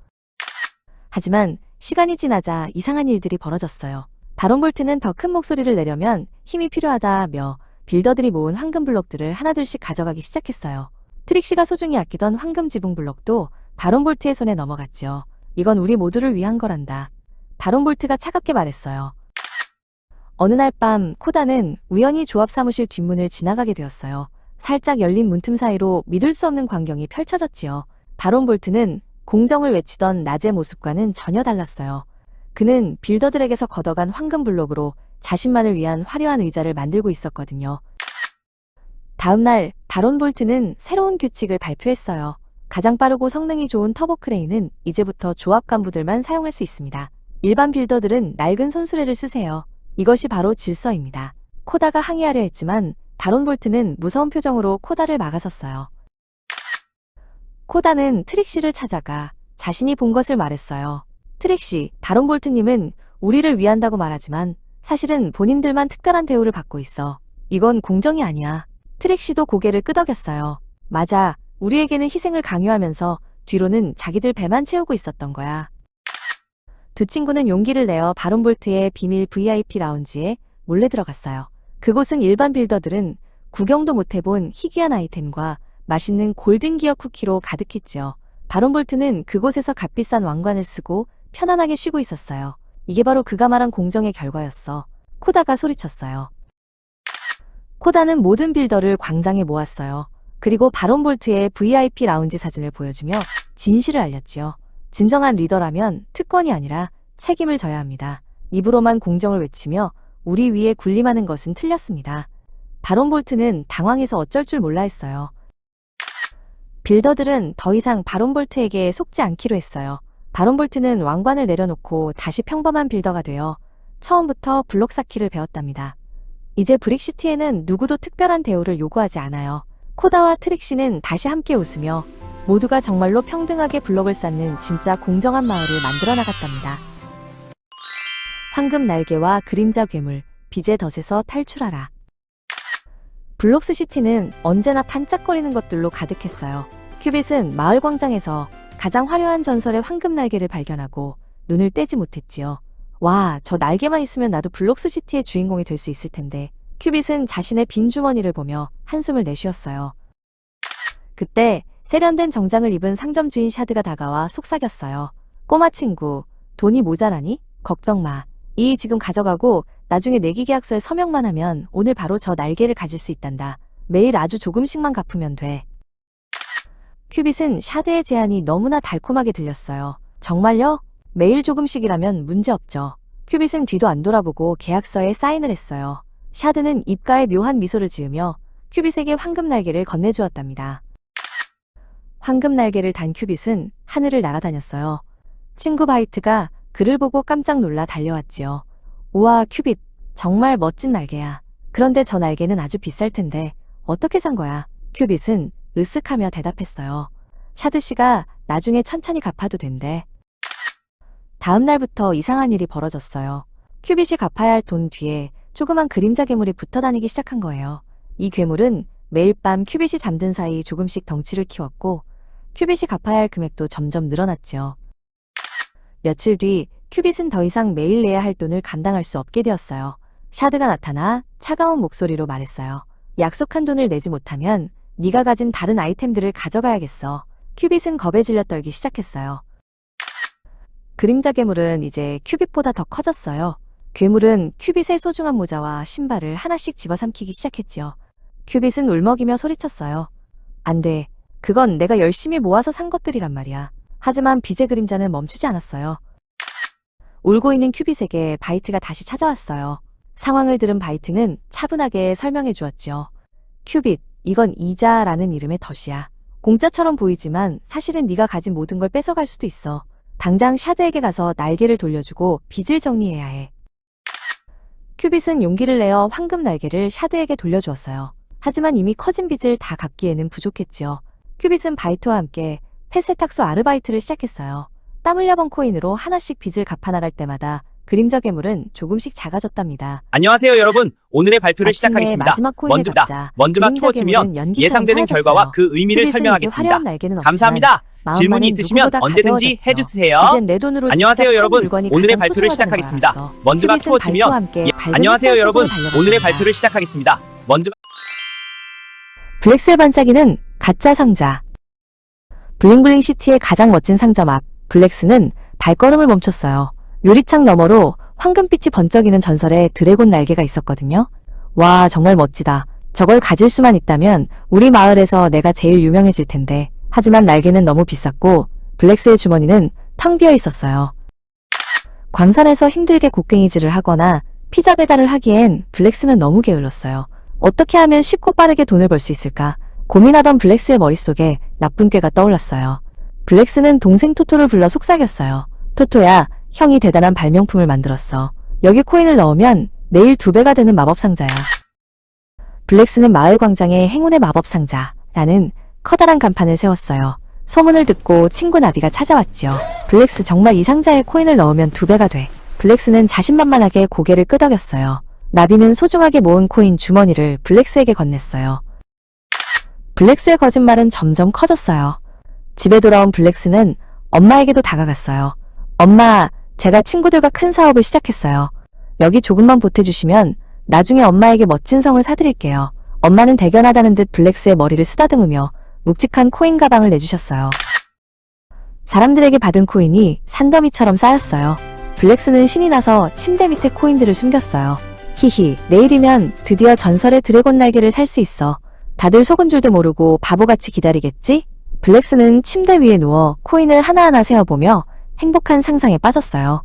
하지만 시간이 지나자 이상한 일들이 벌어졌어요. 바론볼트는 더 큰 목소리를 내려면 힘이 필요하다며 빌더들이 모은 황금 블록들을 하나둘씩 가져가기 시작했어요. 트릭시가 소중히 아끼던 황금 지붕 블록도 바론볼트의 손에 넘어갔죠. 이건 우리 모두를 위한 거란다. 바론볼트가 차갑게 말했어요. 어느 날 밤 코다는 우연히 조합 사무실 뒷문을 지나가게 되었어요. 살짝 열린 문틈 사이로 믿을 수 없는 광경이 펼쳐졌지요. 바론볼트는 공정을 외치던 낮의 모습과는 전혀 달랐어요. 그는 빌더들에게서 걷어간 황금 블록으로 자신만을 위한 화려한 의자를 만들고 있었거든요. 다음 날 바론볼트는 새로운 규칙을 발표했어요. 가장 빠르고 성능이 좋은 터보 크레인은 이제부터 조합 간부들만 사용할 수 있습니다. 일반 빌더들은 낡은 손수레를 쓰세요. 이것이 바로 질서입니다. 코다가 항의하려 했지만 바론볼트는 무서운 표정으로 코다를 막아섰어요. 코다는 트릭시를 찾아가 자신이 본 것을 말했어요. 트릭시, 바론볼트님은 우리를 위한다고 말하지만 사실은 본인들만 특별한 대우를 받고 있어. 이건 공정이 아니야. 트릭시도 고개를 끄덕였어요. 맞아. 우리에게는 희생을 강요하면서 뒤로는 자기들 배만 채우고 있었던 거야. 두 친구는 용기를 내어 바론볼트의 비밀 VIP 라운지에 몰래 들어갔어요. 그곳은 일반 빌더들은 구경도 못 해본 희귀한 아이템과 맛있는 골든기어 쿠키로 가득했지요. 바론볼트는 그곳에서 값비싼 왕관을 쓰고 편안하게 쉬고 있었어요. 이게 바로 그가 말한 공정의 결과였어. 코다가 소리쳤어요. 코다는 모든 빌더를 광장에 모았어요. 그리고 바론볼트의 VIP 라운지 사진을 보여주며 진실을 알렸지요. 진정한 리더라면 특권이 아니라 책임을 져야 합니다. 입으로만 공정을 외치며 우리 위에 군림하는 것은 틀렸습니다. 바론볼트는 당황해서 어쩔 줄 몰라 했어요. 빌더들은 더 이상 바론볼트에게 속지 않기로 했어요. 바론볼트는 왕관을 내려놓고 다시 평범한 빌더가 되어 처음부터 블록 쌓기를 배웠답니다. 이제 브릭시티에는 누구도 특별한 대우를 요구하지 않아요. 코다와 트릭시는 다시 함께 웃으며 모두가 정말로 평등하게 블록을 쌓는 진짜 공정한 마을을 만들어 나갔답니다. 황금 날개와 그림자 괴물, 빛의 덫에서 탈출하라. 블록스시티는 언제나 반짝거리는 것들로 가득했어요. 큐빗은 마을 광장에서 가장 화려한 전설의 황금 날개를 발견하고 눈을 떼지 못했지요. 와, 저 날개만 있으면 나도 블록스시티의 주인공이 될 수 있을 텐데. 큐빗은 자신의 빈 주머니를 보며 한숨을 내쉬었어요. 그때 세련된 정장을 입은 상점 주인 샤드가 다가와 속삭였어요. 꼬마 친구, 돈이 모자라니? 걱정 마. 이 지금 가져가고 나중에 내기 계약서에 서명만 하면 오늘 바로 저 날개를 가질 수 있단다. 매일 아주 조금씩만 갚으면 돼. 큐빗은 샤드의 제안이 너무나 달콤하게 들렸어요. 정말요? 매일 조금씩이라면 문제없죠. 큐빗은 뒤도 안 돌아보고 계약서에 사인을 했어요. 샤드는 입가에 묘한 미소를 지으며 큐빗에게 황금 날개를 건네주었답니다. 황금 날개를 단 큐빗은 하늘을 날아다녔어요. 친구 바이트가 그를 보고 깜짝 놀라 달려왔지요. 우와, 큐빗, 정말 멋진 날개야. 그런데 저 날개는 아주 비쌀 텐데 어떻게 산 거야? 큐빗은 으쓱하며 대답했어요. 샤드씨가 나중에 천천히 갚아도 된대. 다음 날부터 이상한 일이 벌어졌어요. 큐빗이 갚아야 할 돈 뒤에 조그만 그림자 괴물이 붙어 다니기 시작한 거예요. 이 괴물은 매일 밤 큐빗이 잠든 사이 조금씩 덩치를 키웠고 큐빗이 갚아야 할 금액도 점점 늘어났지요. 며칠 뒤 큐빗은 더 이상 매일 내야 할 돈을 감당할 수 없게 되었어요. 샤드가 나타나 차가운 목소리로 말했어요. 약속한 돈을 내지 못하면 네가 가진 다른 아이템들을 가져가야겠어. 큐빗은 겁에 질려 떨기 시작했어요. 그림자 괴물은 이제 큐빗보다 더 커졌어요. 괴물은 큐빗의 소중한 모자와 신발을 하나씩 집어삼키기 시작했지요. 큐빗은 울먹이며 소리쳤어요. 안 돼. 그건 내가 열심히 모아서 산 것들이란 말이야. 하지만 빛의 그림자는 멈추지 않았어요. 울고 있는 큐빗에게 바이트가 다시 찾아왔어요. 상황을 들은 바이트는 차분하게 설명해 주었지요. 큐빗, 이건 이자라는 이름의 덫이야. 공짜처럼 보이지만 사실은 네가 가진 모든 걸 뺏어갈 수도 있어. 당장 샤드에게 가서 날개를 돌려주고 빚을 정리해야 해. 큐빗은 용기를 내어 황금 날개를 샤드에게 돌려주었어요. 하지만 이미 커진 빚을 다 갚기에는 부족했지요. 큐빗은 바이트와 함께 폐세탁소 아르바이트를 시작했어요. 땀 흘려 번 코인으로 하나씩 빚을 갚아나갈 때마다 그림자 괴물은 조금씩 작아졌답니다. 안녕하세요 여러분. 오늘의 발표를 시작하겠습니다. 마지막 코인을 받자 먼저가 투어 치면 예상되는 결과와 그 의미를 설명하겠습니다. 감사합니다. 질문이 있으시면 언제든지 해주세요. 안녕하세요 여러분. 오늘의 발표를 시작하겠습니다. 먼저가 투어 치면 안녕하세요 여러분. 오늘의 발표를 시작하겠습니다. 먼저가 블랙스의 반짝이는 가짜 상자. 블링블링 시티의 가장 멋진 상점 앞 블랙스는 발걸음을 멈췄어요. 유리창 너머로 황금빛이 번쩍이는 전설의 드래곤 날개가 있었거든요. 와, 정말 멋지다. 저걸 가질 수만 있다면 우리 마을에서 내가 제일 유명해질 텐데. 하지만 날개는 너무 비쌌고 블랙스의 주머니는 텅 비어 있었어요. 광산에서 힘들게 곡괭이질을 하거나 피자 배달을 하기엔 블랙스는 너무 게을렀어요. 어떻게 하면 쉽고 빠르게 돈을 벌 수 있을까? 고민하던 블랙스의 머릿속에 나쁜 꾀가 떠올랐어요. 블랙스는 동생 토토를 불러 속삭였어요. 토토야, 형이 대단한 발명품을 만들었어. 여기 코인을 넣으면 내일 2배가 되는 마법 상자야. 블랙스는 마을 광장에 행운의 마법 상자라는 커다란 간판을 세웠어요. 소문을 듣고 친구 나비가 찾아왔지요. 블랙스, 정말 이 상자에 코인을 넣으면 2배가 돼. 블랙스는 자신만만하게 고개를 끄덕였어요. 나비는 소중하게 모은 코인 주머니를 블랙스에게 건넸어요. 블랙스의 거짓말은 점점 커졌어요. 집에 돌아온 블랙스는 엄마에게도 다가갔어요. 엄마, 제가 친구들과 큰 사업을 시작했어요. 여기 조금만 보태주시면 나중에 엄마에게 멋진 성을 사드릴게요. 엄마는 대견하다는 듯 블랙스의 머리를 쓰다듬으며 묵직한 코인 가방을 내주셨어요. 사람들에게 받은 코인이 산더미처럼 쌓였어요. 블랙스는 신이 나서 침대 밑에 코인들을 숨겼어요. 히히, 내일이면 드디어 전설의 드래곤 날개를 살 수 있어. 다들 속은 줄도 모르고 바보같이 기다리겠지? 블랙스는 침대 위에 누워 코인을 하나하나 세어보며 행복한 상상에 빠졌어요.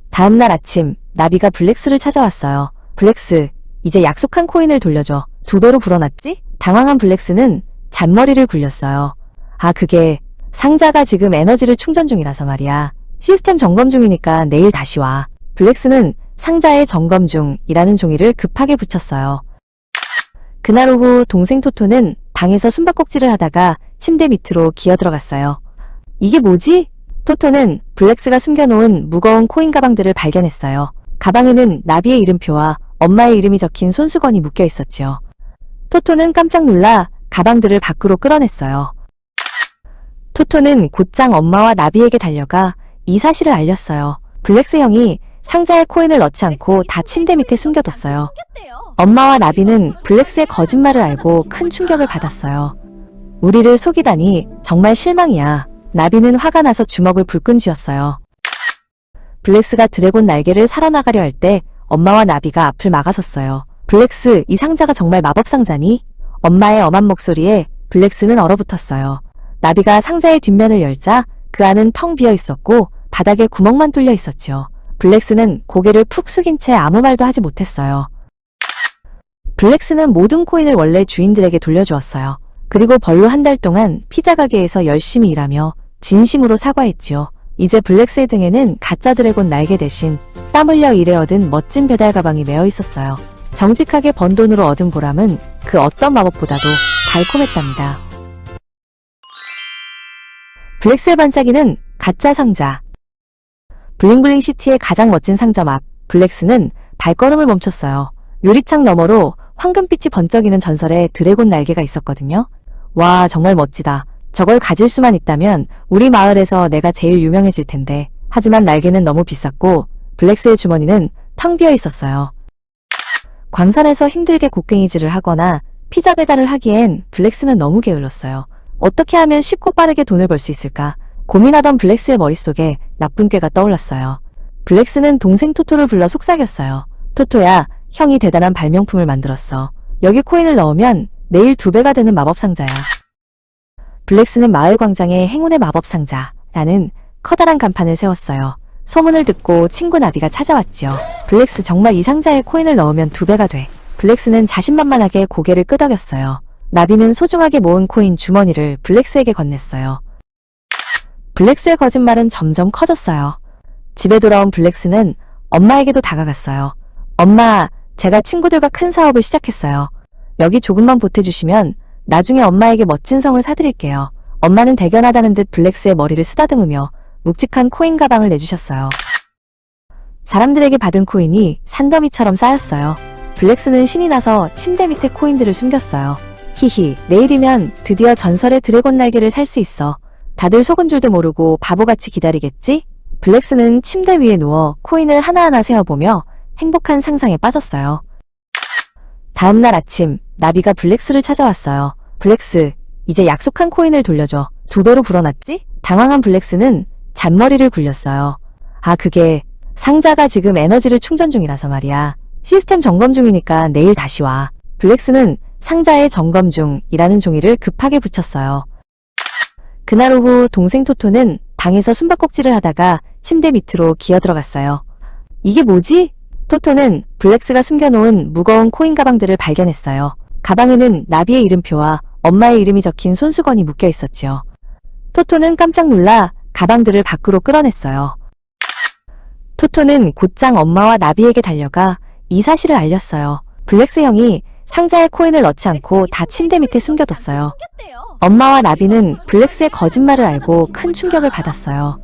다음날 아침, 나비가 블랙스를 찾아왔어요. 블랙스, 이제 약속한 코인을 돌려줘. 2배로 불어났지? 당황한 블랙스는 잔머리를 굴렸어요. 아, 그게 상자가 지금 에너지를 충전 중이라서 말이야. 시스템 점검 중이니까 내일 다시 와. 블랙스는 상자에 점검 중이라는 종이를 급하게 붙였어요. 그날 오후 동생 토토는 방에서 숨바꼭질을 하다가 침대 밑으로 기어들어갔어요. 이게 뭐지? 토토는 블랙스가 숨겨놓은 무거운 코인 가방들을 발견했어요. 가방에는 나비의 이름표와 엄마의 이름이 적힌 손수건이 묶여 있었지요. 토토는 깜짝 놀라 가방들을 밖으로 끌어냈어요. 토토는 곧장 엄마와 나비에게 달려가 이 사실을 알렸어요. 블랙스 형이 상자에 코인을 넣지 않고 다 침대 밑에 숨겨뒀어요. 엄마와 나비는 블랙스의 거짓말을 알고 큰 충격을 받았어요. 우리를 속이다니 정말 실망이야. 나비는 화가 나서 주먹을 불끈 쥐었어요. 블랙스가 드래곤 날개를 사러 나가려 할 때 엄마와 나비가 앞을 막아섰어요. 블랙스, 이 상자가 정말 마법 상자니? 엄마의 엄한 목소리에 블랙스는 얼어붙었어요. 나비가 상자의 뒷면을 열자 그 안은 텅 비어 있었고 바닥에 구멍만 뚫려 있었지요. 블랙스는 고개를 푹 숙인 채 아무 말도 하지 못했어요. 블랙스는 모든 코인을 원래 주인들에게 돌려주었어요. 그리고 벌로 1달 동안 피자 가게에서 열심히 일하며 진심으로 사과했지요. 이제 블랙스의 등에는 가짜 드래곤 날개 대신 땀 흘려 일해 얻은 멋진 배달 가방이 메어 있었어요. 정직하게 번 돈으로 얻은 보람은 그 어떤 마법보다도 달콤했답니다. 블랙스의 반짝이는 가짜 상자. 블링블링 시티의 가장 멋진 상점 앞, 블랙스는 발걸음을 멈췄어요. 유리창 너머로 황금빛이 번쩍이는 전설의 드래곤 날개가 있었거든요. 와, 정말 멋지다. 저걸 가질 수만 있다면 우리 마을에서 내가 제일 유명해질 텐데. 하지만 날개는 너무 비쌌고 블랙스의 주머니는 텅 비어 있었어요. 광산에서 힘들게 곡괭이질을 하거나 피자 배달을 하기엔 블랙스는 너무 게을렀어요. 어떻게 하면 쉽고 빠르게 돈을 벌 수 있을까? 고민하던 블랙스의 머릿속에 나쁜 꾀가 떠올랐어요. 블랙스는 동생 토토를 불러 속삭였어요. 토토야, 형이 대단한 발명품을 만들었어. 여기 코인을 넣으면 내일 2배가 되는 마법 상자야. 블랙스는 마을 광장에 행운의 마법 상자라는 커다란 간판을 세웠어요. 소문을 듣고 친구 나비가 찾아왔지요. 블랙스, 정말 이 상자에 코인을 넣으면 2배가 돼. 블랙스는 자신만만하게 고개를 끄덕였어요. 나비는 소중하게 모은 코인 주머니를 블랙스에게 건넸어요. 블랙스의 거짓말은 점점 커졌어요. 집에 돌아온 블랙스는 엄마에게도 다가갔어요. 엄마, 제가 친구들과 큰 사업을 시작했어요. 여기 조금만 보태주시면 나중에 엄마에게 멋진 성을 사드릴게요. 엄마는 대견하다는 듯 블랙스의 머리를 쓰다듬으며 묵직한 코인 가방을 내주셨어요. 사람들에게 받은 코인이 산더미처럼 쌓였어요. 블랙스는 신이 나서 침대 밑에 코인들을 숨겼어요. 히히, 내일이면 드디어 전설의 드래곤 날개를 살 수 있어. 다들 속은 줄도 모르고 바보같이 기다리겠지? 블랙스는 침대 위에 누워 코인을 하나하나 세어보며 행복한 상상에 빠졌어요. 다음날 아침, 나비가 블랙스를 찾아왔어요. 블랙스, 이제 약속한 코인을 돌려줘. 2배로 불어났지? 당황한 블랙스는 잔머리를 굴렸어요. 아, 그게 상자가 지금 에너지를 충전 중이라서 말이야. 시스템 점검 중이니까 내일 다시 와. 블랙스는 상자에 점검 중이라는 종이를 급하게 붙였어요. 그날 오후 동생 토토는 방에서 숨바꼭질을 하다가 침대 밑으로 기어들어갔어요. 이게 뭐지? 토토는 블랙스가 숨겨놓은 무거운 코인 가방들을 발견했어요. 가방에는 나비의 이름표와 엄마의 이름이 적힌 손수건이 묶여 있었지요. 토토는 깜짝 놀라 가방들을 밖으로 끌어냈어요. 토토는 곧장 엄마와 나비에게 달려가 이 사실을 알렸어요. 블랙스 형이 상자에 코인을 넣지 않고 다 침대 밑에 숨겨뒀어요. 엄마와 나비는 블랙스의 거짓말을 알고 큰 충격을 받았어요.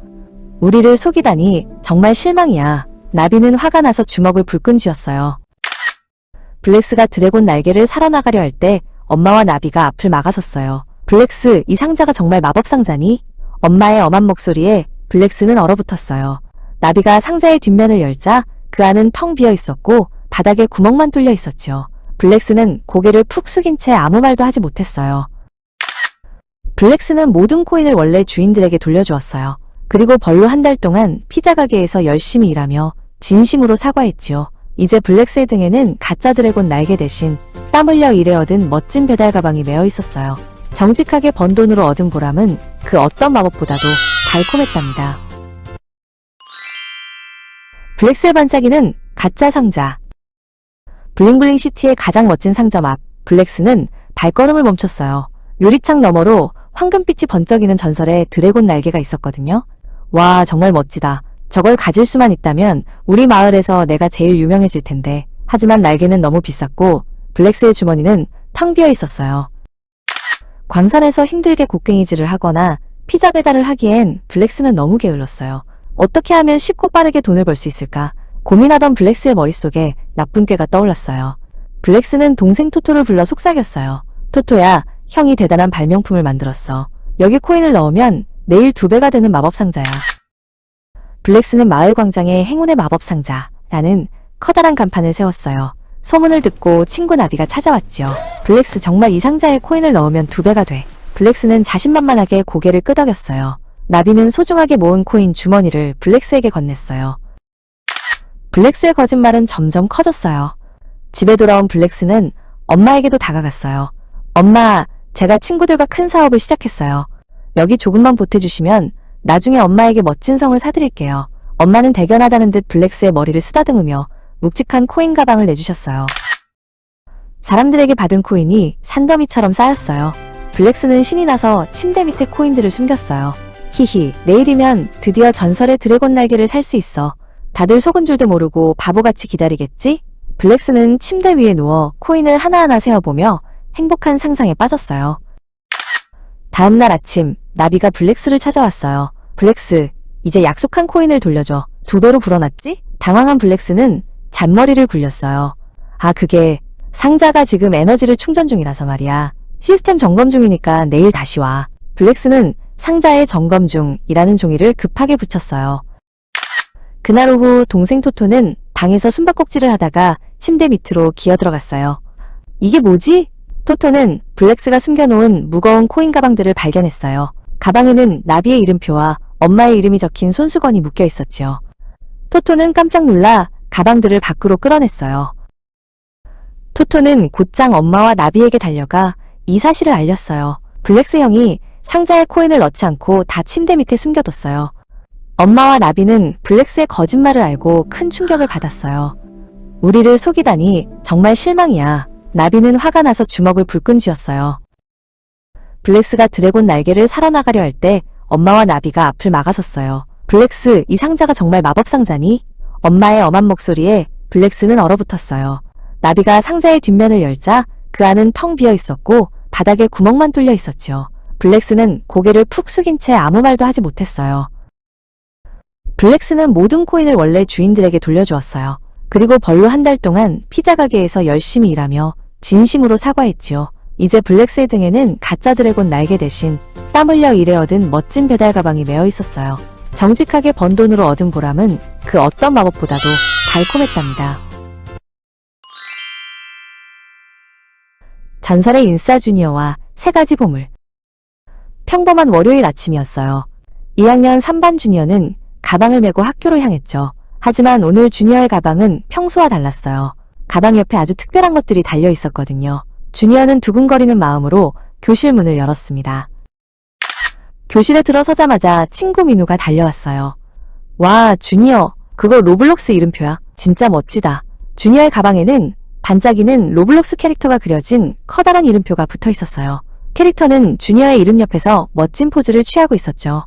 우리를 속이다니 정말 실망이야. 나비는 화가 나서 주먹을 불끈 쥐었어요. 블랙스가 드래곤 날개를 사러 나가려 할 때 엄마와 나비가 앞을 막아섰어요. 블랙스, 이 상자가 정말 마법 상자니? 엄마의 엄한 목소리에 블랙스는 얼어붙었어요. 나비가 상자의 뒷면을 열자 그 안은 텅 비어 있었고 바닥에 구멍만 뚫려 있었지요. 블랙스는 고개를 푹 숙인 채 아무 말도 하지 못했어요. 블랙스는 모든 코인을 원래 주인들에게 돌려주었어요. 그리고 벌로 한 달 동안 피자 가게에서 열심히 일하며 진심으로 사과했지요. 이제 블랙스의 등에는 가짜 드래곤 날개 대신 땀 흘려 일해 얻은 멋진 배달 가방이 메어 있었어요. 정직하게 번 돈으로 얻은 보람은 그 어떤 마법보다도 달콤했답니다. 블랙스의 반짝이는 가짜 상자. 블링블링 시티의 가장 멋진 상점 앞, 블랙스는 발걸음을 멈췄어요. 유리창 너머로 황금빛이 번쩍이는 전설의 드래곤 날개가 있었거든요. 와, 정말 멋지다. 저걸 가질 수만 있다면 우리 마을에서 내가 제일 유명해질 텐데. 하지만 날개는 너무 비쌌고 블랙스의 주머니는 텅 비어 있었어요. 광산에서 힘들게 곡괭이질을 하거나 피자 배달을 하기엔 블랙스는 너무 게을렀어요. 어떻게 하면 쉽고 빠르게 돈을 벌 수 있을까? 고민하던 블랙스의 머릿속에 나쁜 꾀가 떠올랐어요. 블랙스는 동생 토토를 불러 속삭였어요. 토토야, 형이 대단한 발명품을 만들었어. 여기 코인을 넣으면 내일 2배가 되는 마법 상자야. 블랙스는 마을 광장에 행운의 마법 상자라는 커다란 간판을 세웠어요. 소문을 듣고 친구 나비가 찾아왔지요. 블랙스, 정말 이 상자에 코인을 넣으면 2배가 돼. 블랙스는 자신만만하게 고개를 끄덕였어요. 나비는 소중하게 모은 코인 주머니를 블랙스에게 건넸어요. 블랙스의 거짓말은 점점 커졌어요. 집에 돌아온 블랙스는 엄마에게도 다가갔어요. 엄마, 제가 친구들과 큰 사업을 시작했어요. 여기 조금만 보태주시면 나중에 엄마에게 멋진 성을 사드릴게요. 엄마는 대견하다는 듯 블랙스의 머리를 쓰다듬으며 묵직한 코인 가방을 내주셨어요. 사람들에게 받은 코인이 산더미처럼 쌓였어요. 블랙스는 신이 나서 침대 밑에 코인들을 숨겼어요. 히히, 내일이면 드디어 전설의 드래곤 날개를 살 수 있어. 다들 속은 줄도 모르고 바보같이 기다리겠지? 블랙스는 침대 위에 누워 코인을 하나하나 세어보며 행복한 상상에 빠졌어요. 다음날 아침, 나비가 블랙스를 찾아왔어요. 블랙스, 이제 약속한 코인을 돌려줘. 2배로 불어났지? 당황한 블랙스는 잔머리를 굴렸어요. 아, 그게 상자가 지금 에너지를 충전 중이라서 말이야. 시스템 점검 중이니까 내일 다시 와. 블랙스는 상자에 점검 중이라는 종이를 급하게 붙였어요. 그날 오후 동생 토토는 방에서 숨바꼭질을 하다가 침대 밑으로 기어들어갔어요. 이게 뭐지? 토토는 블랙스가 숨겨놓은 무거운 코인 가방들을 발견했어요. 가방에는 나비의 이름표와 엄마의 이름이 적힌 손수건이 묶여 있었지요. 토토는 깜짝 놀라 가방들을 밖으로 끌어냈어요. 토토는 곧장 엄마와 나비에게 달려가 이 사실을 알렸어요. 블랙스 형이 상자에 코인을 넣지 않고 다 침대 밑에 숨겨뒀어요. 엄마와 나비는 블랙스의 거짓말을 알고 큰 충격을 받았어요. 우리를 속이다니 정말 실망이야. 나비는 화가 나서 주먹을 불끈 쥐었어요. 블랙스가 드래곤 날개를 사러 나가려 할 때 엄마와 나비가 앞을 막아섰어요. 블랙스, 이 상자가 정말 마법 상자니? 엄마의 엄한 목소리에 블랙스는 얼어붙었어요. 나비가 상자의 뒷면을 열자 그 안은 텅 비어 있었고 바닥에 구멍만 뚫려 있었지요. 블랙스는 고개를 푹 숙인 채 아무 말도 하지 못했어요. 블랙스는 모든 코인을 원래 주인들에게 돌려주었어요. 그리고 벌로 한 달 동안 피자 가게에서 열심히 일하며 진심으로 사과했지요. 이제 블랙스의 등에는 가짜 드래곤 날개 대신 땀 흘려 일해 얻은 멋진 배달 가방이 메어 있었어요. 정직하게 번 돈으로 얻은 보람은 그 어떤 마법보다도 달콤했답니다. 전설의 인싸 주니어와 3가지 보물. 평범한 월요일 아침이었어요. 2학년 3반 주니어는 가방을 메고 학교로 향했죠. 하지만 오늘 주니어의 가방은 평소와 달랐어요. 가방 옆에 아주 특별한 것들이 달려 있었거든요. 주니어는 두근거리는 마음으로 교실 문을 열었습니다. 교실에 들어서자마자 친구 민우가 달려왔어요. 와, 주니어, 그거 로블록스 이름표야. 진짜 멋지다. 주니어의 가방에는 반짝이는 로블록스 캐릭터가 그려진 커다란 이름표가 붙어 있었어요. 캐릭터는 주니어의 이름 옆에서 멋진 포즈를 취하고 있었죠.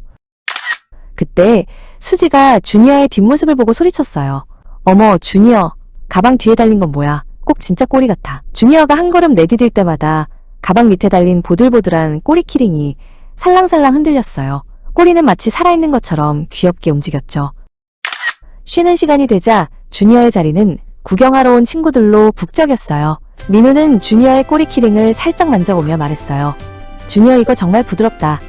그때 수지가 주니어의 뒷모습을 보고 소리쳤어요. 어머, 주니어, 가방 뒤에 달린 건 뭐야? 꼭 진짜 꼬리 같아. 주니어가 한 걸음 내디딜 때마다 가방 밑에 달린 보들보들한 꼬리 키링이 살랑살랑 흔들렸어요. 꼬리는 마치 살아있는 것처럼 귀엽게 움직였죠. 쉬는 시간이 되자 주니어의 자리는 구경하러 온 친구들로 북적였어요. 민우는 주니어의 꼬리 키링을 살짝 만져보며 말했어요. 주니어 이거 정말 부드럽다.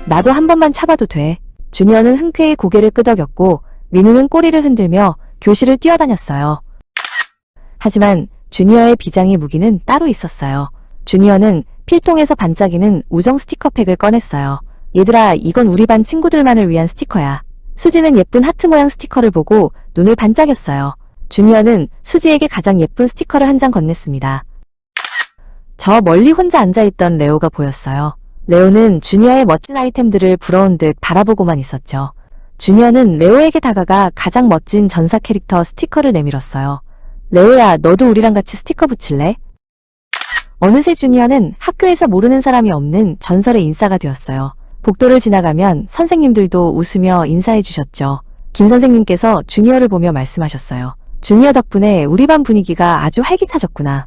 나도 한 번만 차봐도 돼. 주니어는 흔쾌히 고개를 끄덕였고 민우는 꼬리를 흔들며 교실을 뛰어다녔어요. 하지만 주니어의 비장의 무기는 따로 있었어요. 주니어는 필통에서 반짝이는 우정 스티커팩을 꺼냈어요. 얘들아, 이건 우리 반 친구들만을 위한 스티커야. 수지는 예쁜 하트 모양 스티커를 보고 눈을 반짝였어요. 주니어는 수지에게 가장 예쁜 스티커를 한 장 건넸습니다. 저 멀리 혼자 앉아있던 레오가 보였어요. 레오는 주니어의 멋진 아이템들을 부러운 듯 바라보고만 있었죠. 주니어는 레오에게 다가가 가장 멋진 전사 캐릭터 스티커를 내밀었어요. 레오야, 너도 우리랑 같이 스티커 붙일래? 어느새 주니어는 학교에서 모르는 사람이 없는 전설의 인싸가 되었어요. 복도를 지나가면 선생님들도 웃으며 인사해 주셨죠. 김 선생님께서 주니어를 보며 말씀하셨어요. 주니어 덕분에 우리 반 분위기가 아주 활기차졌구나.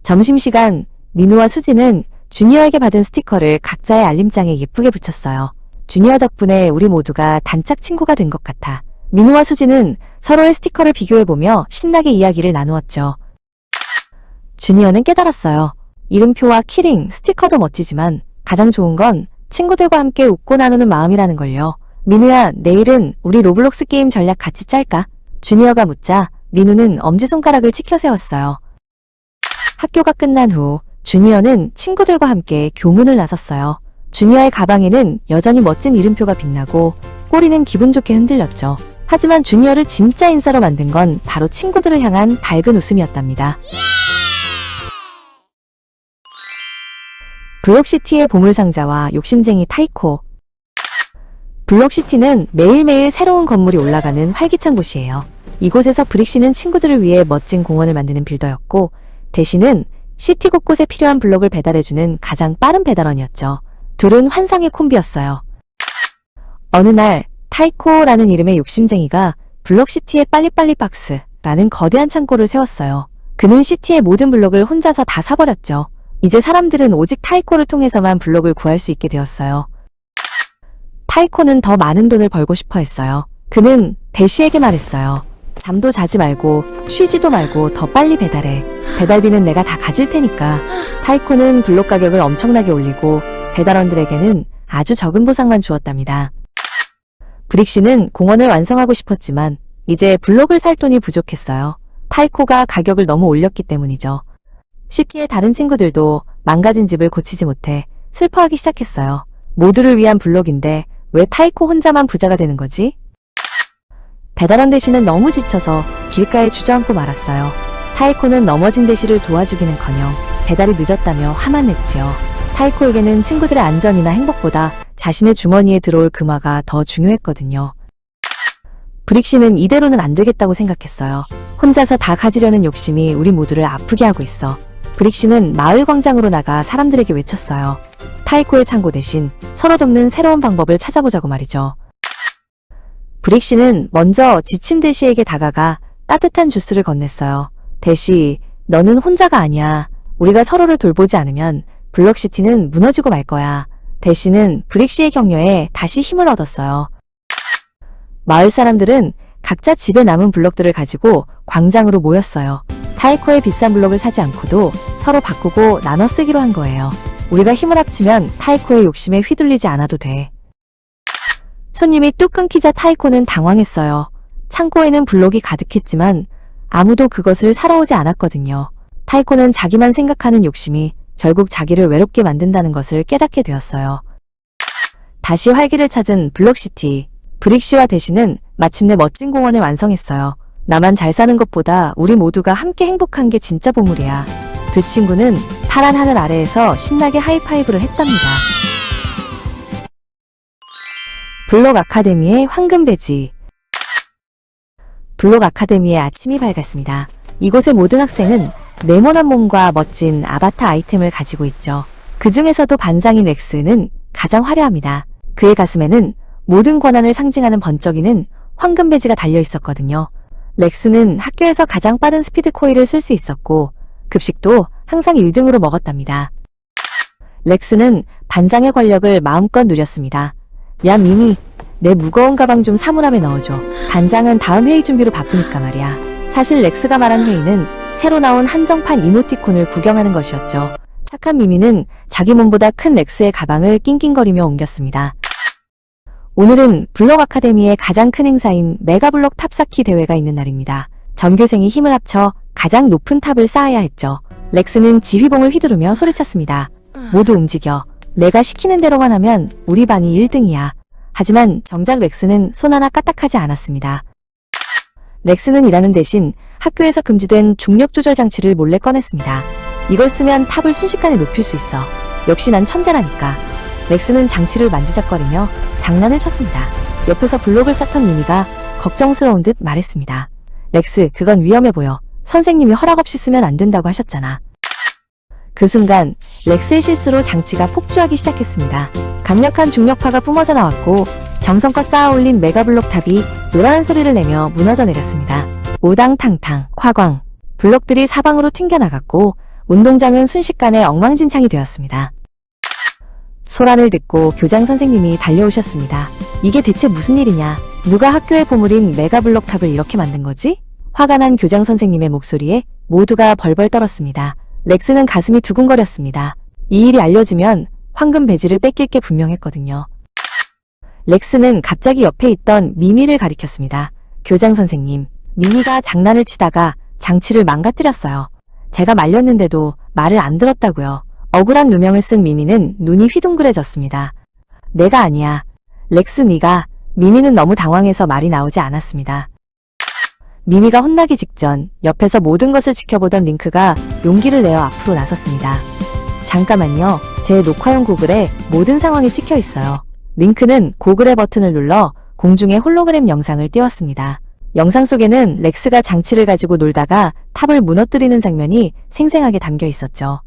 점심시간, 민우와 수지는 주니어에게 받은 스티커를 각자의 알림장에 예쁘게 붙였어요. 주니어 덕분에 우리 모두가 단짝 친구가 된 것 같아. 민우와 수지는 서로의 스티커를 비교해보며 신나게 이야기를 나누었죠. 주니어는 깨달았어요. 이름표와 키링, 스티커도 멋지지만 가장 좋은 건 친구들과 함께 웃고 나누는 마음이라는 걸요. 민우야, 내일은 우리 로블록스 게임 전략 같이 짤까? 주니어가 묻자 민우는 엄지손가락을 치켜 세웠어요. 학교가 끝난 후 주니어는 친구들과 함께 교문을 나섰어요. 주니어의 가방에는 여전히 멋진 이름표가 빛나고 꼬리는 기분 좋게 흔들렸죠. 하지만 주니어를 진짜 인싸로 만든 건 바로 친구들을 향한 밝은 웃음이었답니다. 블록시티의 보물상자와 욕심쟁이 타이코. 블록시티는 매일매일 새로운 건물이 올라가는 활기찬 곳이에요. 이곳에서 브릭시는 친구들을 위해 멋진 공원을 만드는 빌더였고 대신은 시티 곳곳에 필요한 블록을 배달해주는 가장 빠른 배달원이었죠. 둘은 환상의 콤비였어요. 어느 날 타이코라는 이름의 욕심쟁이가 블록시티의 빨리빨리 박스라는 거대한 창고를 세웠어요. 그는 시티의 모든 블록을 혼자서 다 사버렸죠. 이제 사람들은 오직 타이코를 통해서만 블록을 구할 수 있게 되었어요. 타이코는 더 많은 돈을 벌고 싶어 했어요. 그는 대시에게 말했어요. 잠도 자지 말고 쉬지도 말고 더 빨리 배달해. 배달비는 내가 다 가질 테니까. 타이코는 블록 가격을 엄청나게 올리고 배달원들에게는 아주 적은 보상만 주었답니다. 브릭시는 공원을 완성하고 싶었지만 이제 블록을 살 돈이 부족했어요. 타이코가 가격을 너무 올렸기 때문이죠. 시티의 다른 친구들도 망가진 집을 고치지 못해 슬퍼하기 시작했어요. 모두를 위한 블록인데 왜 타이코 혼자만 부자가 되는 거지? 배달원 대시는 너무 지쳐서 길가에 주저앉고 말았어요. 타이코는 넘어진 대시를 도와주기는커녕 배달이 늦었다며 화만 냈지요. 타이코에게는 친구들의 안전이나 행복보다 자신의 주머니에 들어올 금화가 더 중요했거든요. 브릭시는 이대로는 안 되겠다고 생각했어요. 혼자서 다 가지려는 욕심이 우리 모두를 아프게 하고 있어. 브릭시는 마을 광장으로 나가 사람들에게 외쳤어요. 타이코의 창고 대신 서로 돕는 새로운 방법을 찾아보자고 말이죠. 브릭시는 먼저 지친 대시에게 다가가 따뜻한 주스를 건넸어요. 대시, 너는 혼자가 아니야. 우리가 서로를 돌보지 않으면 블록시티는 무너지고 말 거야. 대시는 브릭시의 격려에 다시 힘을 얻었어요. 마을 사람들은 각자 집에 남은 블록들을 가지고 광장으로 모였어요. 타이코의 비싼 블록을 사지 않고도 서로 바꾸고 나눠 쓰기로 한 거예요. 우리가 힘을 합치면 타이코의 욕심에 휘둘리지 않아도 돼. 손님이 뚝 끊기자 타이코는 당황했어요. 창고에는 블록이 가득했지만 아무도 그것을 사러 오지 않았거든요. 타이코는 자기만 생각하는 욕심이 결국 자기를 외롭게 만든다는 것을 깨닫게 되었어요. 다시 활기를 찾은 블록시티. 브릭시와 대시는 마침내 멋진 공원을 완성했어요. 나만 잘 사는 것보다 우리 모두가 함께 행복한 게 진짜 보물이야. 두 친구는 파란 하늘 아래에서 신나게 하이파이브를 했답니다. 블록 아카데미의 황금 배지. 블록 아카데미의 아침이 밝았습니다. 이곳의 모든 학생은 네모난 몸과 멋진 아바타 아이템을 가지고 있죠. 그 중에서도 반장인 렉스는 가장 화려합니다. 그의 가슴에는 모든 권한을 상징하는 번쩍이는 황금 배지가 달려 있었거든요. 렉스는 학교에서 가장 빠른 스피드 코일을 쓸 수 있었고 급식도 항상 1등으로 먹었답니다. 렉스는 반장의 권력을 마음껏 누렸습니다. 야 미미, 내 무거운 가방 좀 사물함에 넣어줘. 반장은 다음 회의 준비로 바쁘니까 말이야. 사실 렉스가 말한 회의는 새로 나온 한정판 이모티콘을 구경하는 것이었죠. 착한 미미는 자기 몸보다 큰 렉스의 가방을 낑낑거리며 옮겼습니다. 오늘은 블록 아카데미의 가장 큰 행사인 메가블록 탑 쌓기 대회가 있는 날입니다. 전교생이 힘을 합쳐 가장 높은 탑을 쌓아야 했죠. 렉스는 지휘봉을 휘두르며 소리쳤습니다. 모두 움직여. 내가 시키는 대로만 하면 우리 반이 1등이야. 하지만 정작 렉스는 손 하나 까딱하지 않았습니다. 렉스는 일하는 대신 학교에서 금지된 중력 조절 장치를 몰래 꺼냈습니다. 이걸 쓰면 탑을 순식간에 높일 수 있어. 역시 난 천재라니까. 렉스는 장치를 만지작거리며 장난을 쳤습니다. 옆에서 블록을 쌓던 미미가 걱정스러운 듯 말했습니다. 렉스, 그건 위험해 보여. 선생님이 허락 없이 쓰면 안 된다고 하셨잖아. 그 순간 렉스의 실수로 장치가 폭주하기 시작했습니다. 강력한 중력파가 뿜어져 나왔고 정성껏 쌓아올린 메가블록 탑이 요란한 소리를 내며 무너져 내렸습니다. 우당탕탕, 쾅쾅. 블록들이 사방으로 튕겨나갔고 운동장은 순식간에 엉망진창이 되었습니다. 소란을 듣고 교장 선생님이 달려오셨습니다. 이게 대체 무슨 일이냐? 누가 학교의 보물인 메가블록 탑을 이렇게 만든 거지? 화가 난 교장 선생님의 목소리에 모두가 벌벌 떨었습니다. 렉스는 가슴이 두근거렸습니다. 이 일이 알려지면 황금 배지를 뺏길 게 분명했거든요. 렉스는 갑자기 옆에 있던 미미를 가리켰습니다. 교장 선생님, 미미가 장난을 치다가 장치를 망가뜨렸어요. 제가 말렸는데도 말을 안 들었다고요. 억울한 누명을 쓴 미미는 눈이 휘둥그레졌습니다. 내가 아니야. 렉스 네가. 미미는 너무 당황해서 말이 나오지 않았습니다. 미미가 혼나기 직전 옆에서 모든 것을 지켜보던 링크가 용기를 내어 앞으로 나섰습니다. 잠깐만요. 제 녹화용 고글에 모든 상황이 찍혀 있어요. 링크는 고글의 버튼을 눌러 공중에 홀로그램 영상을 띄웠습니다. 영상 속에는 렉스가 장치를 가지고 놀다가 탑을 무너뜨리는 장면이 생생하게 담겨 있었죠.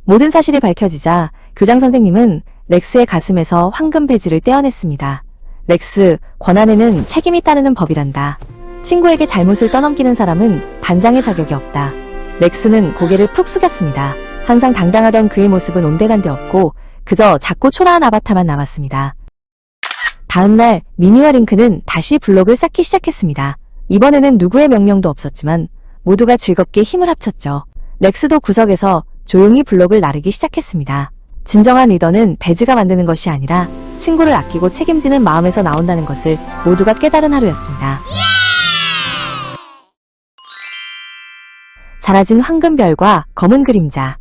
모든 사실이 밝혀지자 교장 선생님은 렉스의 가슴에서 황금 배지를 떼어냈습니다. 렉스, 권한에는 책임이 따르는 법이란다. 친구에게 잘못을 떠넘기는 사람은 반장의 자격이 없다. 렉스는 고개를 푹 숙였습니다. 항상 당당하던 그의 모습은 온데간데 없고 그저 작고 초라한 아바타만 남았습니다. 다음날 미니와 링크는 다시 블록을 쌓기 시작했습니다. 이번에는 누구의 명령도 없었지만 모두가 즐겁게 힘을 합쳤죠. 렉스도 구석에서 조용히 블록을 나르기 시작했습니다. 진정한 리더는 배지가 만드는 것이 아니라 친구를 아끼고 책임지는 마음에서 나온다는 것을 모두가 깨달은 하루였습니다. 사라진 황금별과 검은 그림자.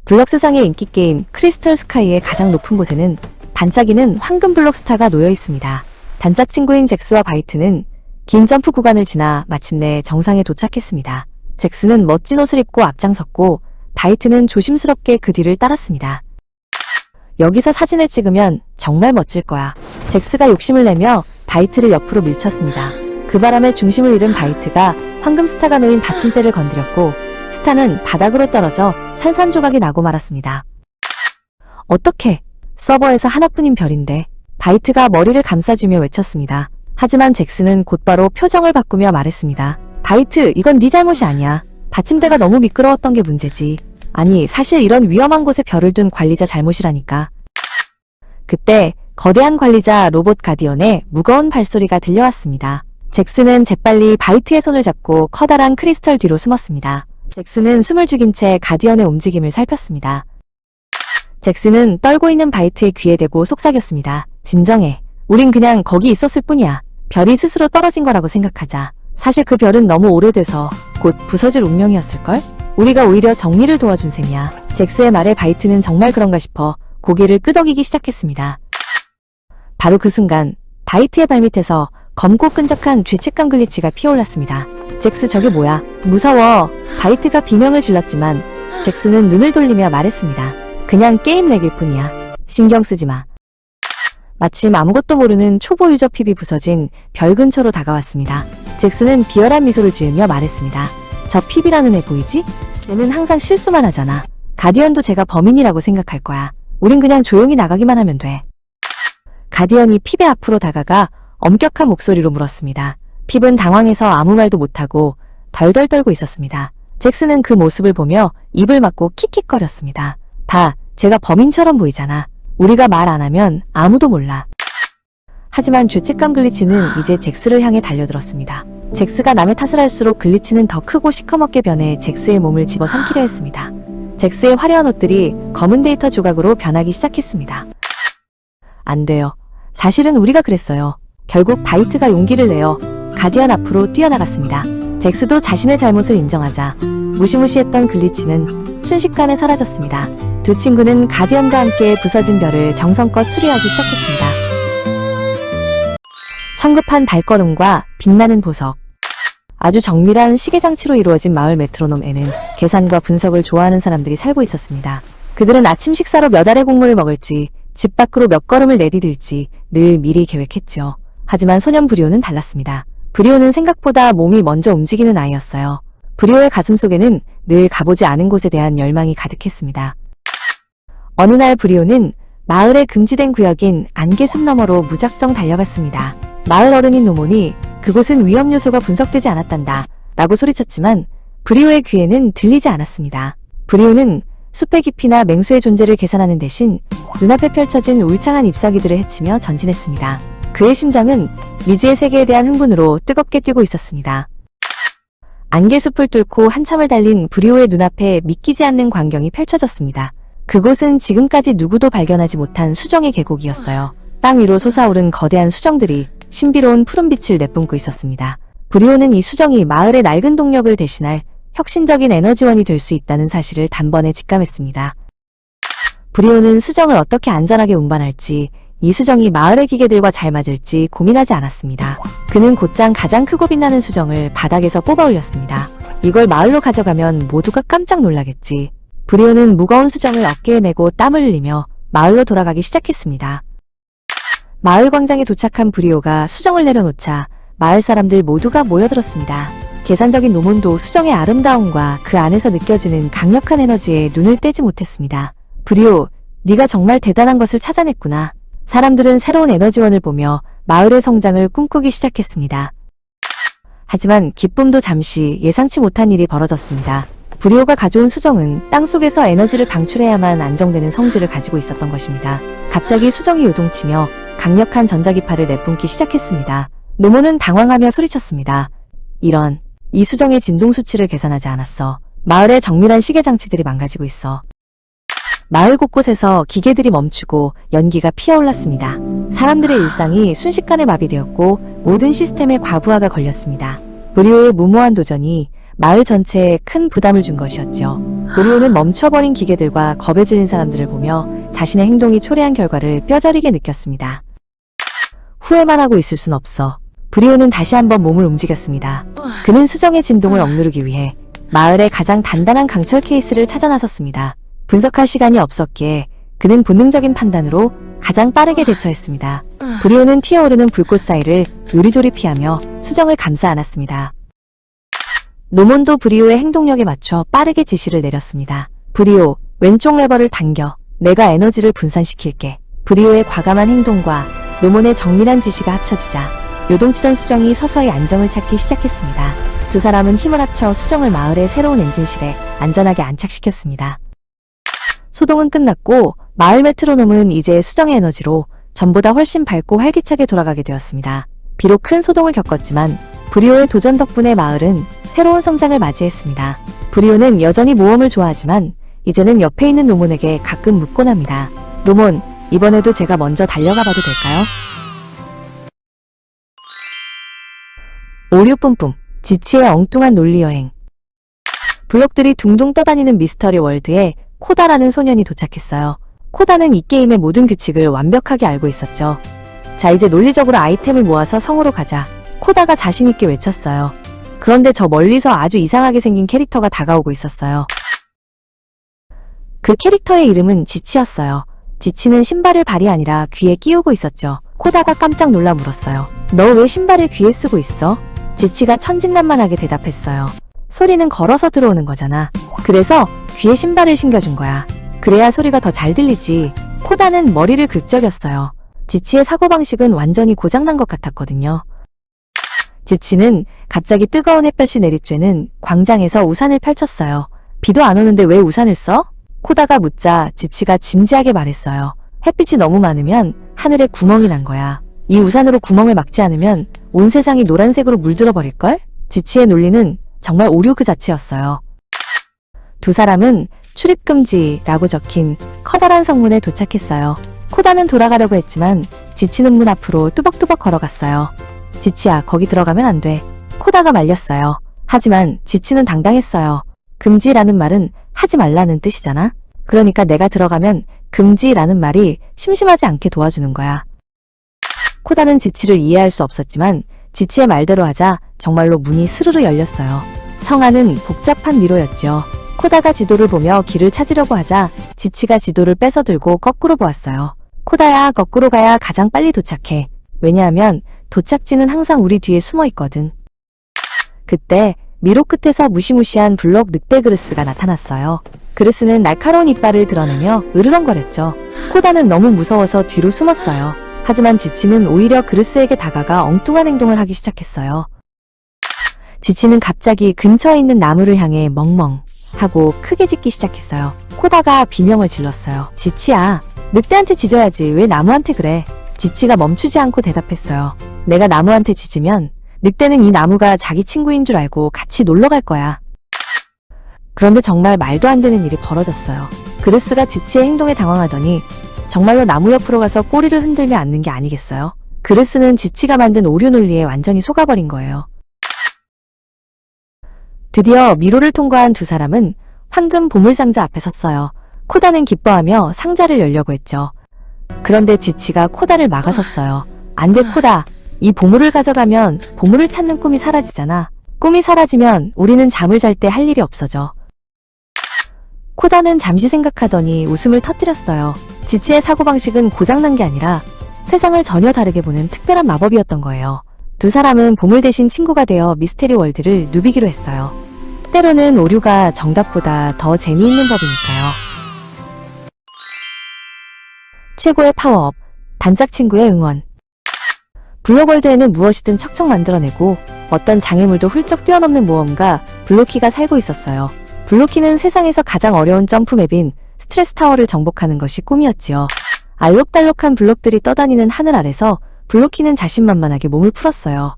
블록 세상의 인기게임 크리스털 스카이의 가장 높은 곳에는 반짝이는 황금 블록 스타가 놓여 있습니다. 단짝 친구인 잭스와 바이트는 긴 점프 구간을 지나 마침내 정상에 도착했습니다. 잭스는 멋진 옷을 입고 앞장섰고 바이트는 조심스럽게 그 뒤를 따랐습니다. 여기서 사진을 찍으면 정말 멋질 거야. 잭스가 욕심을 내며 바이트를 옆으로 밀쳤습니다. 그 바람에 중심을 잃은 바이트가 황금 스타가 놓인 받침대를 건드렸고 스타는 바닥으로 떨어져 산산조각이 나고 말았습니다. 어떡해. 서버에서 하나뿐인 별인데. 바이트가 머리를 감싸주며 외쳤습니다. 하지만 잭스는 곧바로 표정을 바꾸며 말했습니다. 바이트, 이건 네 잘못이 아니야. 받침대가 너무 미끄러웠던 게 문제지. 아니, 사실 이런 위험한 곳에 별을 둔 관리자 잘못이라니까. 그때 거대한 관리자 로봇 가디언의 무거운 발소리가 들려왔습니다. 잭스는 재빨리 바이트의 손을 잡고 커다란 크리스털 뒤로 숨었습니다. 잭스는 숨을 죽인 채 가디언의 움직임을 살폈습니다. 잭스는 떨고 있는 바이트의 귀에 대고 속삭였습니다. 진정해. 우린 그냥 거기 있었을 뿐이야. 별이 스스로 떨어진 거라고 생각하자. 사실 그 별은 너무 오래돼서 곧 부서질 운명이었을걸? 우리가 오히려 정리를 도와준 셈이야. 잭스의 말에 바이트는 정말 그런가 싶어 고개를 끄덕이기 시작했습니다. 바로 그 순간 바이트의 발밑에서 검고 끈적한 죄책감 글리치가 피어올랐습니다. 잭스, 저게 뭐야? 무서워. 바이트가 비명을 질렀지만 잭스는 눈을 돌리며 말했습니다. 그냥 게임 렉일 뿐이야. 신경 쓰지 마. 마침 아무것도 모르는 초보 유저 핍이 부서진 별 근처로 다가왔습니다. 잭스는 비열한 미소를 지으며 말했습니다. 저 핍이라는 애 보이지? 쟤는 항상 실수만 하잖아. 가디언도 제가 범인이라고 생각할 거야. 우린 그냥 조용히 나가기만 하면 돼. 가디언이 핍의 앞으로 다가가 엄격한 목소리로 물었습니다. 핍은 당황해서 아무 말도 못하고 덜덜 떨고 있었습니다. 잭스는 그 모습을 보며 입을 막고 킥킥거렸습니다. 봐, 제가 범인처럼 보이잖아. 우리가 말 안 하면 아무도 몰라. 하지만 죄책감 글리치는 이제 잭스를 향해 달려들었습니다. 잭스가 남의 탓을 할수록 글리치는 더 크고 시커멓게 변해 잭스의 몸을 집어삼키려 했습니다. 잭스의 화려한 옷들이 검은 데이터 조각으로 변하기 시작했습니다. 안 돼요. 사실은 우리가 그랬어요. 결국 바이트가 용기를 내어 가디언 앞으로 뛰어나갔습니다. 잭스도 자신의 잘못을 인정하자 무시무시했던 글리치는 순식간에 사라졌습니다. 두 친구는 가디언과 함께 부서진 별을 정성껏 수리하기 시작했습니다. 성급한 발걸음과 빛나는 보석. 아주 정밀한 시계장치로 이루어진 마을 메트로놈에는 계산과 분석을 좋아하는 사람들이 살고 있었습니다. 그들은 아침 식사로 몇 알의 곡물을 먹을지, 집 밖으로 몇 걸음을 내디딜지 늘 미리 계획했죠. 하지만 소년 브리오는 달랐습니다. 브리오는 생각보다 몸이 먼저 움직이는 아이였어요. 브리오의 가슴 속에는 늘 가보지 않은 곳에 대한 열망이 가득했습니다. 어느 날 브리오는 마을의 금지된 구역인 안개숲 너머로 무작정 달려갔습니다. 마을 어른인 노몬이 그곳은 위험 요소가 분석되지 않았단다 라고 소리쳤지만 브리오의 귀에는 들리지 않았습니다. 브리오는 숲의 깊이나 맹수의 존재를 계산하는 대신 눈앞에 펼쳐진 울창한 잎사귀들을 헤치며 전진했습니다. 그의 심장은 미지의 세계에 대한 흥분으로 뜨겁게 뛰고 있었습니다. 안개숲을 뚫고 한참을 달린 브리오의 눈앞에 믿기지 않는 광경이 펼쳐졌습니다. 그곳은 지금까지 누구도 발견하지 못한 수정의 계곡이었어요. 땅 위로 솟아오른 거대한 수정들이 신비로운 푸른빛을 내뿜고 있었습니다. 브리오는 이 수정이 마을의 낡은 동력을 대신할 혁신적인 에너지원이 될 수 있다는 사실을 단번에 직감했습니다. 브리오는 수정을 어떻게 안전하게 운반할지, 이 수정이 마을의 기계들과 잘 맞을지 고민하지 않았습니다. 그는 곧장 가장 크고 빛나는 수정을 바닥에서 뽑아 올렸습니다. 이걸 마을로 가져가면 모두가 깜짝 놀라겠지. 브리오는 무거운 수정을 어깨에 메고 땀을 흘리며 마을로 돌아가기 시작했습니다. 마을 광장에 도착한 브리오가 수정을 내려놓자 마을 사람들 모두가 모여들었습니다. 계산적인 노몬도 수정의 아름다움과 그 안에서 느껴지는 강력한 에너지에 눈을 떼지 못했습니다. 브리오, 네가 정말 대단한 것을 찾아냈구나. 사람들은 새로운 에너지원을 보며 마을의 성장을 꿈꾸기 시작했습니다. 하지만 기쁨도 잠시 예상치 못한 일이 벌어졌습니다. 브리오가 가져온 수정은 땅속에서 에너지를 방출해야만 안정되는 성질을 가지고 있었던 것입니다. 갑자기 수정이 요동치며 강력한 전자기파를 내뿜기 시작했습니다. 노모는 당황하며 소리쳤습니다. 이런, 이 수정의 진동 수치를 계산하지 않았어. 마을의 정밀한 시계 장치들이 망가지고 있어. 마을 곳곳에서 기계들이 멈추고 연기가 피어올랐습니다. 사람들의 일상이 순식간에 마비되었고 모든 시스템에 과부하가 걸렸습니다. 브리오의 무모한 도전이 마을 전체에 큰 부담을 준 것이었죠. 브리오는 멈춰버린 기계들과 겁에 질린 사람들을 보며 자신의 행동이 초래한 결과를 뼈저리게 느꼈습니다. 후회만 하고 있을 순 없어. 브리오는 다시 한번 몸을 움직였습니다. 그는 수정의 진동을 억누르기 위해 마을의 가장 단단한 강철 케이스를 찾아 나섰습니다. 분석할 시간이 없었기에 그는 본능적인 판단으로 가장 빠르게 대처했습니다. 브리오는 튀어오르는 불꽃 사이를 요리조리 피하며 수정을 감싸 안았습니다. 노몬도 브리오의 행동력에 맞춰 빠르게 지시를 내렸습니다. 브리오, 왼쪽 레버를 당겨. 내가 에너지를 분산시킬게. 브리오의 과감한 행동과 노몬의 정밀한 지시가 합쳐지자 요동치던 수정이 서서히 안정을 찾기 시작했습니다. 두 사람은 힘을 합쳐 수정을 마을의 새로운 엔진실에 안전하게 안착시켰습니다. 소동은 끝났고 마을 메트로놈은 이제 수정의 에너지로 전보다 훨씬 밝고 활기차게 돌아가게 되었습니다. 비록 큰 소동을 겪었지만 브리오의 도전 덕분에 마을은 새로운 성장을 맞이했습니다. 브리오는 여전히 모험을 좋아하지만 이제는 옆에 있는 노몬에게 가끔 묻곤 합니다. 노몬, 이번에도 제가 먼저 달려가 봐도 될까요? 오류 뿜뿜, 지치의 엉뚱한 논리여행. 블록들이 둥둥 떠다니는 미스터리 월드에 코다라는 소년이 도착했어요. 코다는 이 게임의 모든 규칙을 완벽하게 알고 있었죠. 자, 이제 논리적으로 아이템을 모아서 성으로 가자. 코다가 자신있게 외쳤어요. 그런데 저 멀리서 아주 이상하게 생긴 캐릭터가 다가오고 있었어요. 그 캐릭터의 이름은 지치였어요. 지치는 신발을 발이 아니라 귀에 끼우고 있었죠. 코다가 깜짝 놀라 물었어요. 너 왜 신발을 귀에 쓰고 있어? 지치가 천진난만하게 대답했어요. 소리는 걸어서 들어오는 거잖아. 그래서 귀에 신발을 신겨준 거야. 그래야 소리가 더 잘 들리지. 코다는 머리를 긁적였어요. 지치의 사고방식은 완전히 고장난 것 같았거든요. 지치는 갑자기 뜨거운 햇볕이 내리쬐는 광장에서 우산을 펼쳤어요. 비도 안 오는데 왜 우산을 써? 코다가 묻자 지치가 진지하게 말했어요. 햇빛이 너무 많으면 하늘에 구멍이 난 거야. 이 우산으로 구멍을 막지 않으면 온 세상이 노란색으로 물들어 버릴걸? 지치의 논리는 정말 오류 그 자체였어요. 두 사람은 출입금지라고 적힌 커다란 성문에 도착했어요. 코다는 돌아가려고 했지만 지치는 문 앞으로 뚜벅뚜벅 걸어갔어요. 지치야, 거기 들어가면 안 돼. 코다가 말렸어요. 하지만 지치는 당당했어요. 금지라는 말은 하지 말라는 뜻이잖아. 그러니까 내가 들어가면 금지라는 말이 심심하지 않게 도와주는 거야. 코다는 지치를 이해할 수 없었지만 지치의 말대로 하자 정말로 문이 스르르 열렸어요. 성 안은 복잡한 미로였죠. 코다가 지도를 보며 길을 찾으려고 하자 지치가 지도를 뺏어 들고 거꾸로 보았어요. 코다야, 거꾸로 가야 가장 빨리 도착해. 왜냐하면 도착지는 항상 우리 뒤에 숨어 있거든. 그때 미로 끝에서 무시무시한 블록 늑대 그르스가 나타났어요. 그르스는 날카로운 이빨을 드러내며 으르렁거렸죠. 코다는 너무 무서워서 뒤로 숨었어요. 하지만 지치는 오히려 그르스에게 다가가 엉뚱한 행동을 하기 시작했어요. 지치는 갑자기 근처에 있는 나무를 향해 멍멍 하고 크게 짖기 시작했어요. 코다가 비명을 질렀어요. 지치야, 늑대한테 짖어야지 왜 나무한테 그래? 지치가 멈추지 않고 대답했어요. 내가 나무한테 짖으면 늑대는 이 나무가 자기 친구인 줄 알고 같이 놀러 갈 거야. 그런데 정말 말도 안 되는 일이 벌어졌어요. 그르스가 지치의 행동에 당황하더니 정말로 나무 옆으로 가서 꼬리를 흔들며 앉는 게 아니겠어요? 그르스는 지치가 만든 오류 논리에 완전히 속아버린 거예요. 드디어 미로를 통과한 두 사람은 황금 보물상자 앞에 섰어요. 코다는 기뻐하며 상자를 열려고 했죠. 그런데 지치가 코다를 막아섰어요. 안 돼, 코다. 이 보물을 가져가면 보물을 찾는 꿈이 사라지잖아. 꿈이 사라지면 우리는 잠을 잘 때 할 일이 없어져. 코다는 잠시 생각하더니 웃음을 터뜨렸어요. 지치의 사고방식은 고장난 게 아니라 세상을 전혀 다르게 보는 특별한 마법이었던 거예요. 두 사람은 보물 대신 친구가 되어 미스테리 월드를 누비기로 했어요. 때로는 오류가 정답보다 더 재미있는 법이니까요. 최고의 파워업, 단짝 친구의 응원. 블록월드에는 무엇이든 척척 만들어내고 어떤 장애물도 훌쩍 뛰어넘는 모험가 블로키가 살고 있었어요. 블로키는 세상에서 가장 어려운 점프맵인 스트레스 타워를 정복하는 것이 꿈이었지요. 알록달록한 블록들이 떠다니는 하늘 아래서 블로키는 자신만만하게 몸을 풀었어요.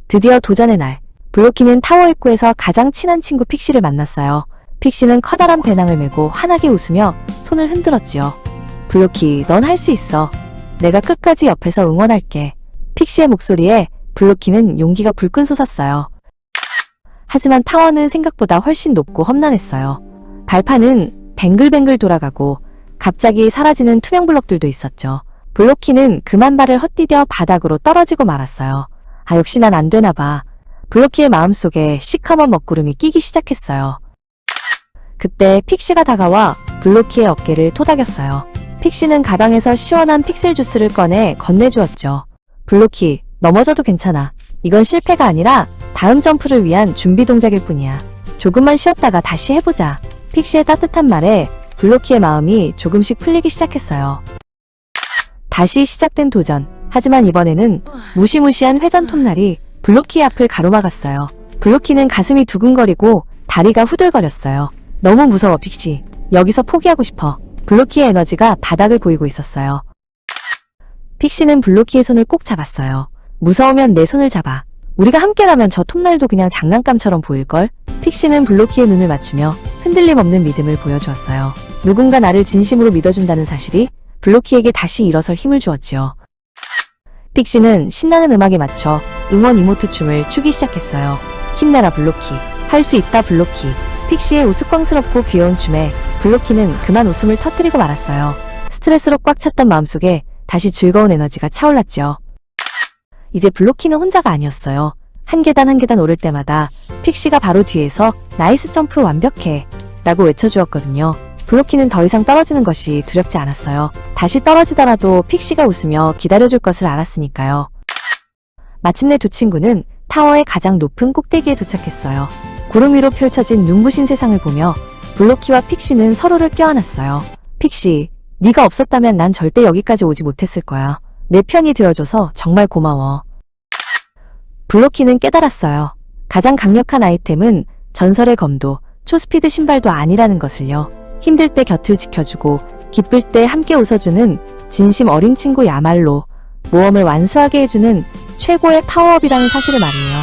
드디어 도전의 날, 블로키는 타워 입구에서 가장 친한 친구 픽시를 만났어요. 픽시는 커다란 배낭을 메고 환하게 웃으며 손을 흔들었지요. 블로키, 넌 할 수 있어. 내가 끝까지 옆에서 응원할게. 픽시의 목소리에 블로키는 용기가 불끈 솟았어요. 하지만 타워는 생각보다 훨씬 높고 험난했어요. 발판은 뱅글뱅글 돌아가고 갑자기 사라지는 투명 블록들도 있었죠. 블로키는 그만 발을 헛디뎌 바닥으로 떨어지고 말았어요. 아, 역시 난 안 되나 봐. 블로키의 마음속에 시커먼 먹구름이 끼기 시작했어요. 그때 픽시가 다가와 블로키의 어깨를 토닥였어요. 픽시는 가방에서 시원한 픽셀 주스를 꺼내 건네주었죠. 블로키, 넘어져도 괜찮아. 이건 실패가 아니라 다음 점프를 위한 준비 동작일 뿐이야. 조금만 쉬었다가 다시 해보자. 픽시의 따뜻한 말에 블로키의 마음이 조금씩 풀리기 시작했어요. 다시 시작된 도전. 하지만 이번에는 무시무시한 회전 톱날이 블로키의 앞을 가로막았어요. 블로키는 가슴이 두근거리고 다리가 후들거렸어요. 너무 무서워, 픽시. 여기서 포기하고 싶어. 블로키의 에너지가 바닥을 보이고 있었어요. 픽시는 블로키의 손을 꼭 잡았어요. 무서우면 내 손을 잡아. 우리가 함께라면 저 톱날도 그냥 장난감처럼 보일걸? 픽시는 블로키의 눈을 맞추며 흔들림 없는 믿음을 보여주었어요. 누군가 나를 진심으로 믿어준다는 사실이 블로키에게 다시 일어설 힘을 주었지요. 픽시는 신나는 음악에 맞춰 응원 이모트 춤을 추기 시작했어요. 힘내라 블로키. 할 수 있다 블로키. 픽시의 우스꽝스럽고 귀여운 춤에 블로키는 그만 웃음을 터뜨리고 말았어요. 스트레스로 꽉 찼던 마음속에 다시 즐거운 에너지가 차올랐죠. 이제 블로키는 혼자가 아니었어요. 한 계단 한 계단 오를 때마다 픽시가 바로 뒤에서 나이스 점프 완벽해 라고 외쳐주었거든요. 블로키는 더 이상 떨어지는 것이 두렵지 않았어요. 다시 떨어지더라도 픽시가 웃으며 기다려줄 것을 알았으니까요. 마침내 두 친구는 타워의 가장 높은 꼭대기에 도착했어요. 구름 위로 펼쳐진 눈부신 세상을 보며 블로키와 픽시는 서로를 껴안았어요. 픽시, 네가 없었다면 난 절대 여기까지 오지 못했을 거야. 내 편이 되어줘서 정말 고마워. 블로키는 깨달았어요. 가장 강력한 아이템은 전설의 검도, 초스피드 신발도 아니라는 것을요. 힘들 때 곁을 지켜주고 기쁠 때 함께 웃어주는 진심 어린 친구야말로 모험을 완수하게 해주는 최고의 파워업이라는 사실을 말이에요.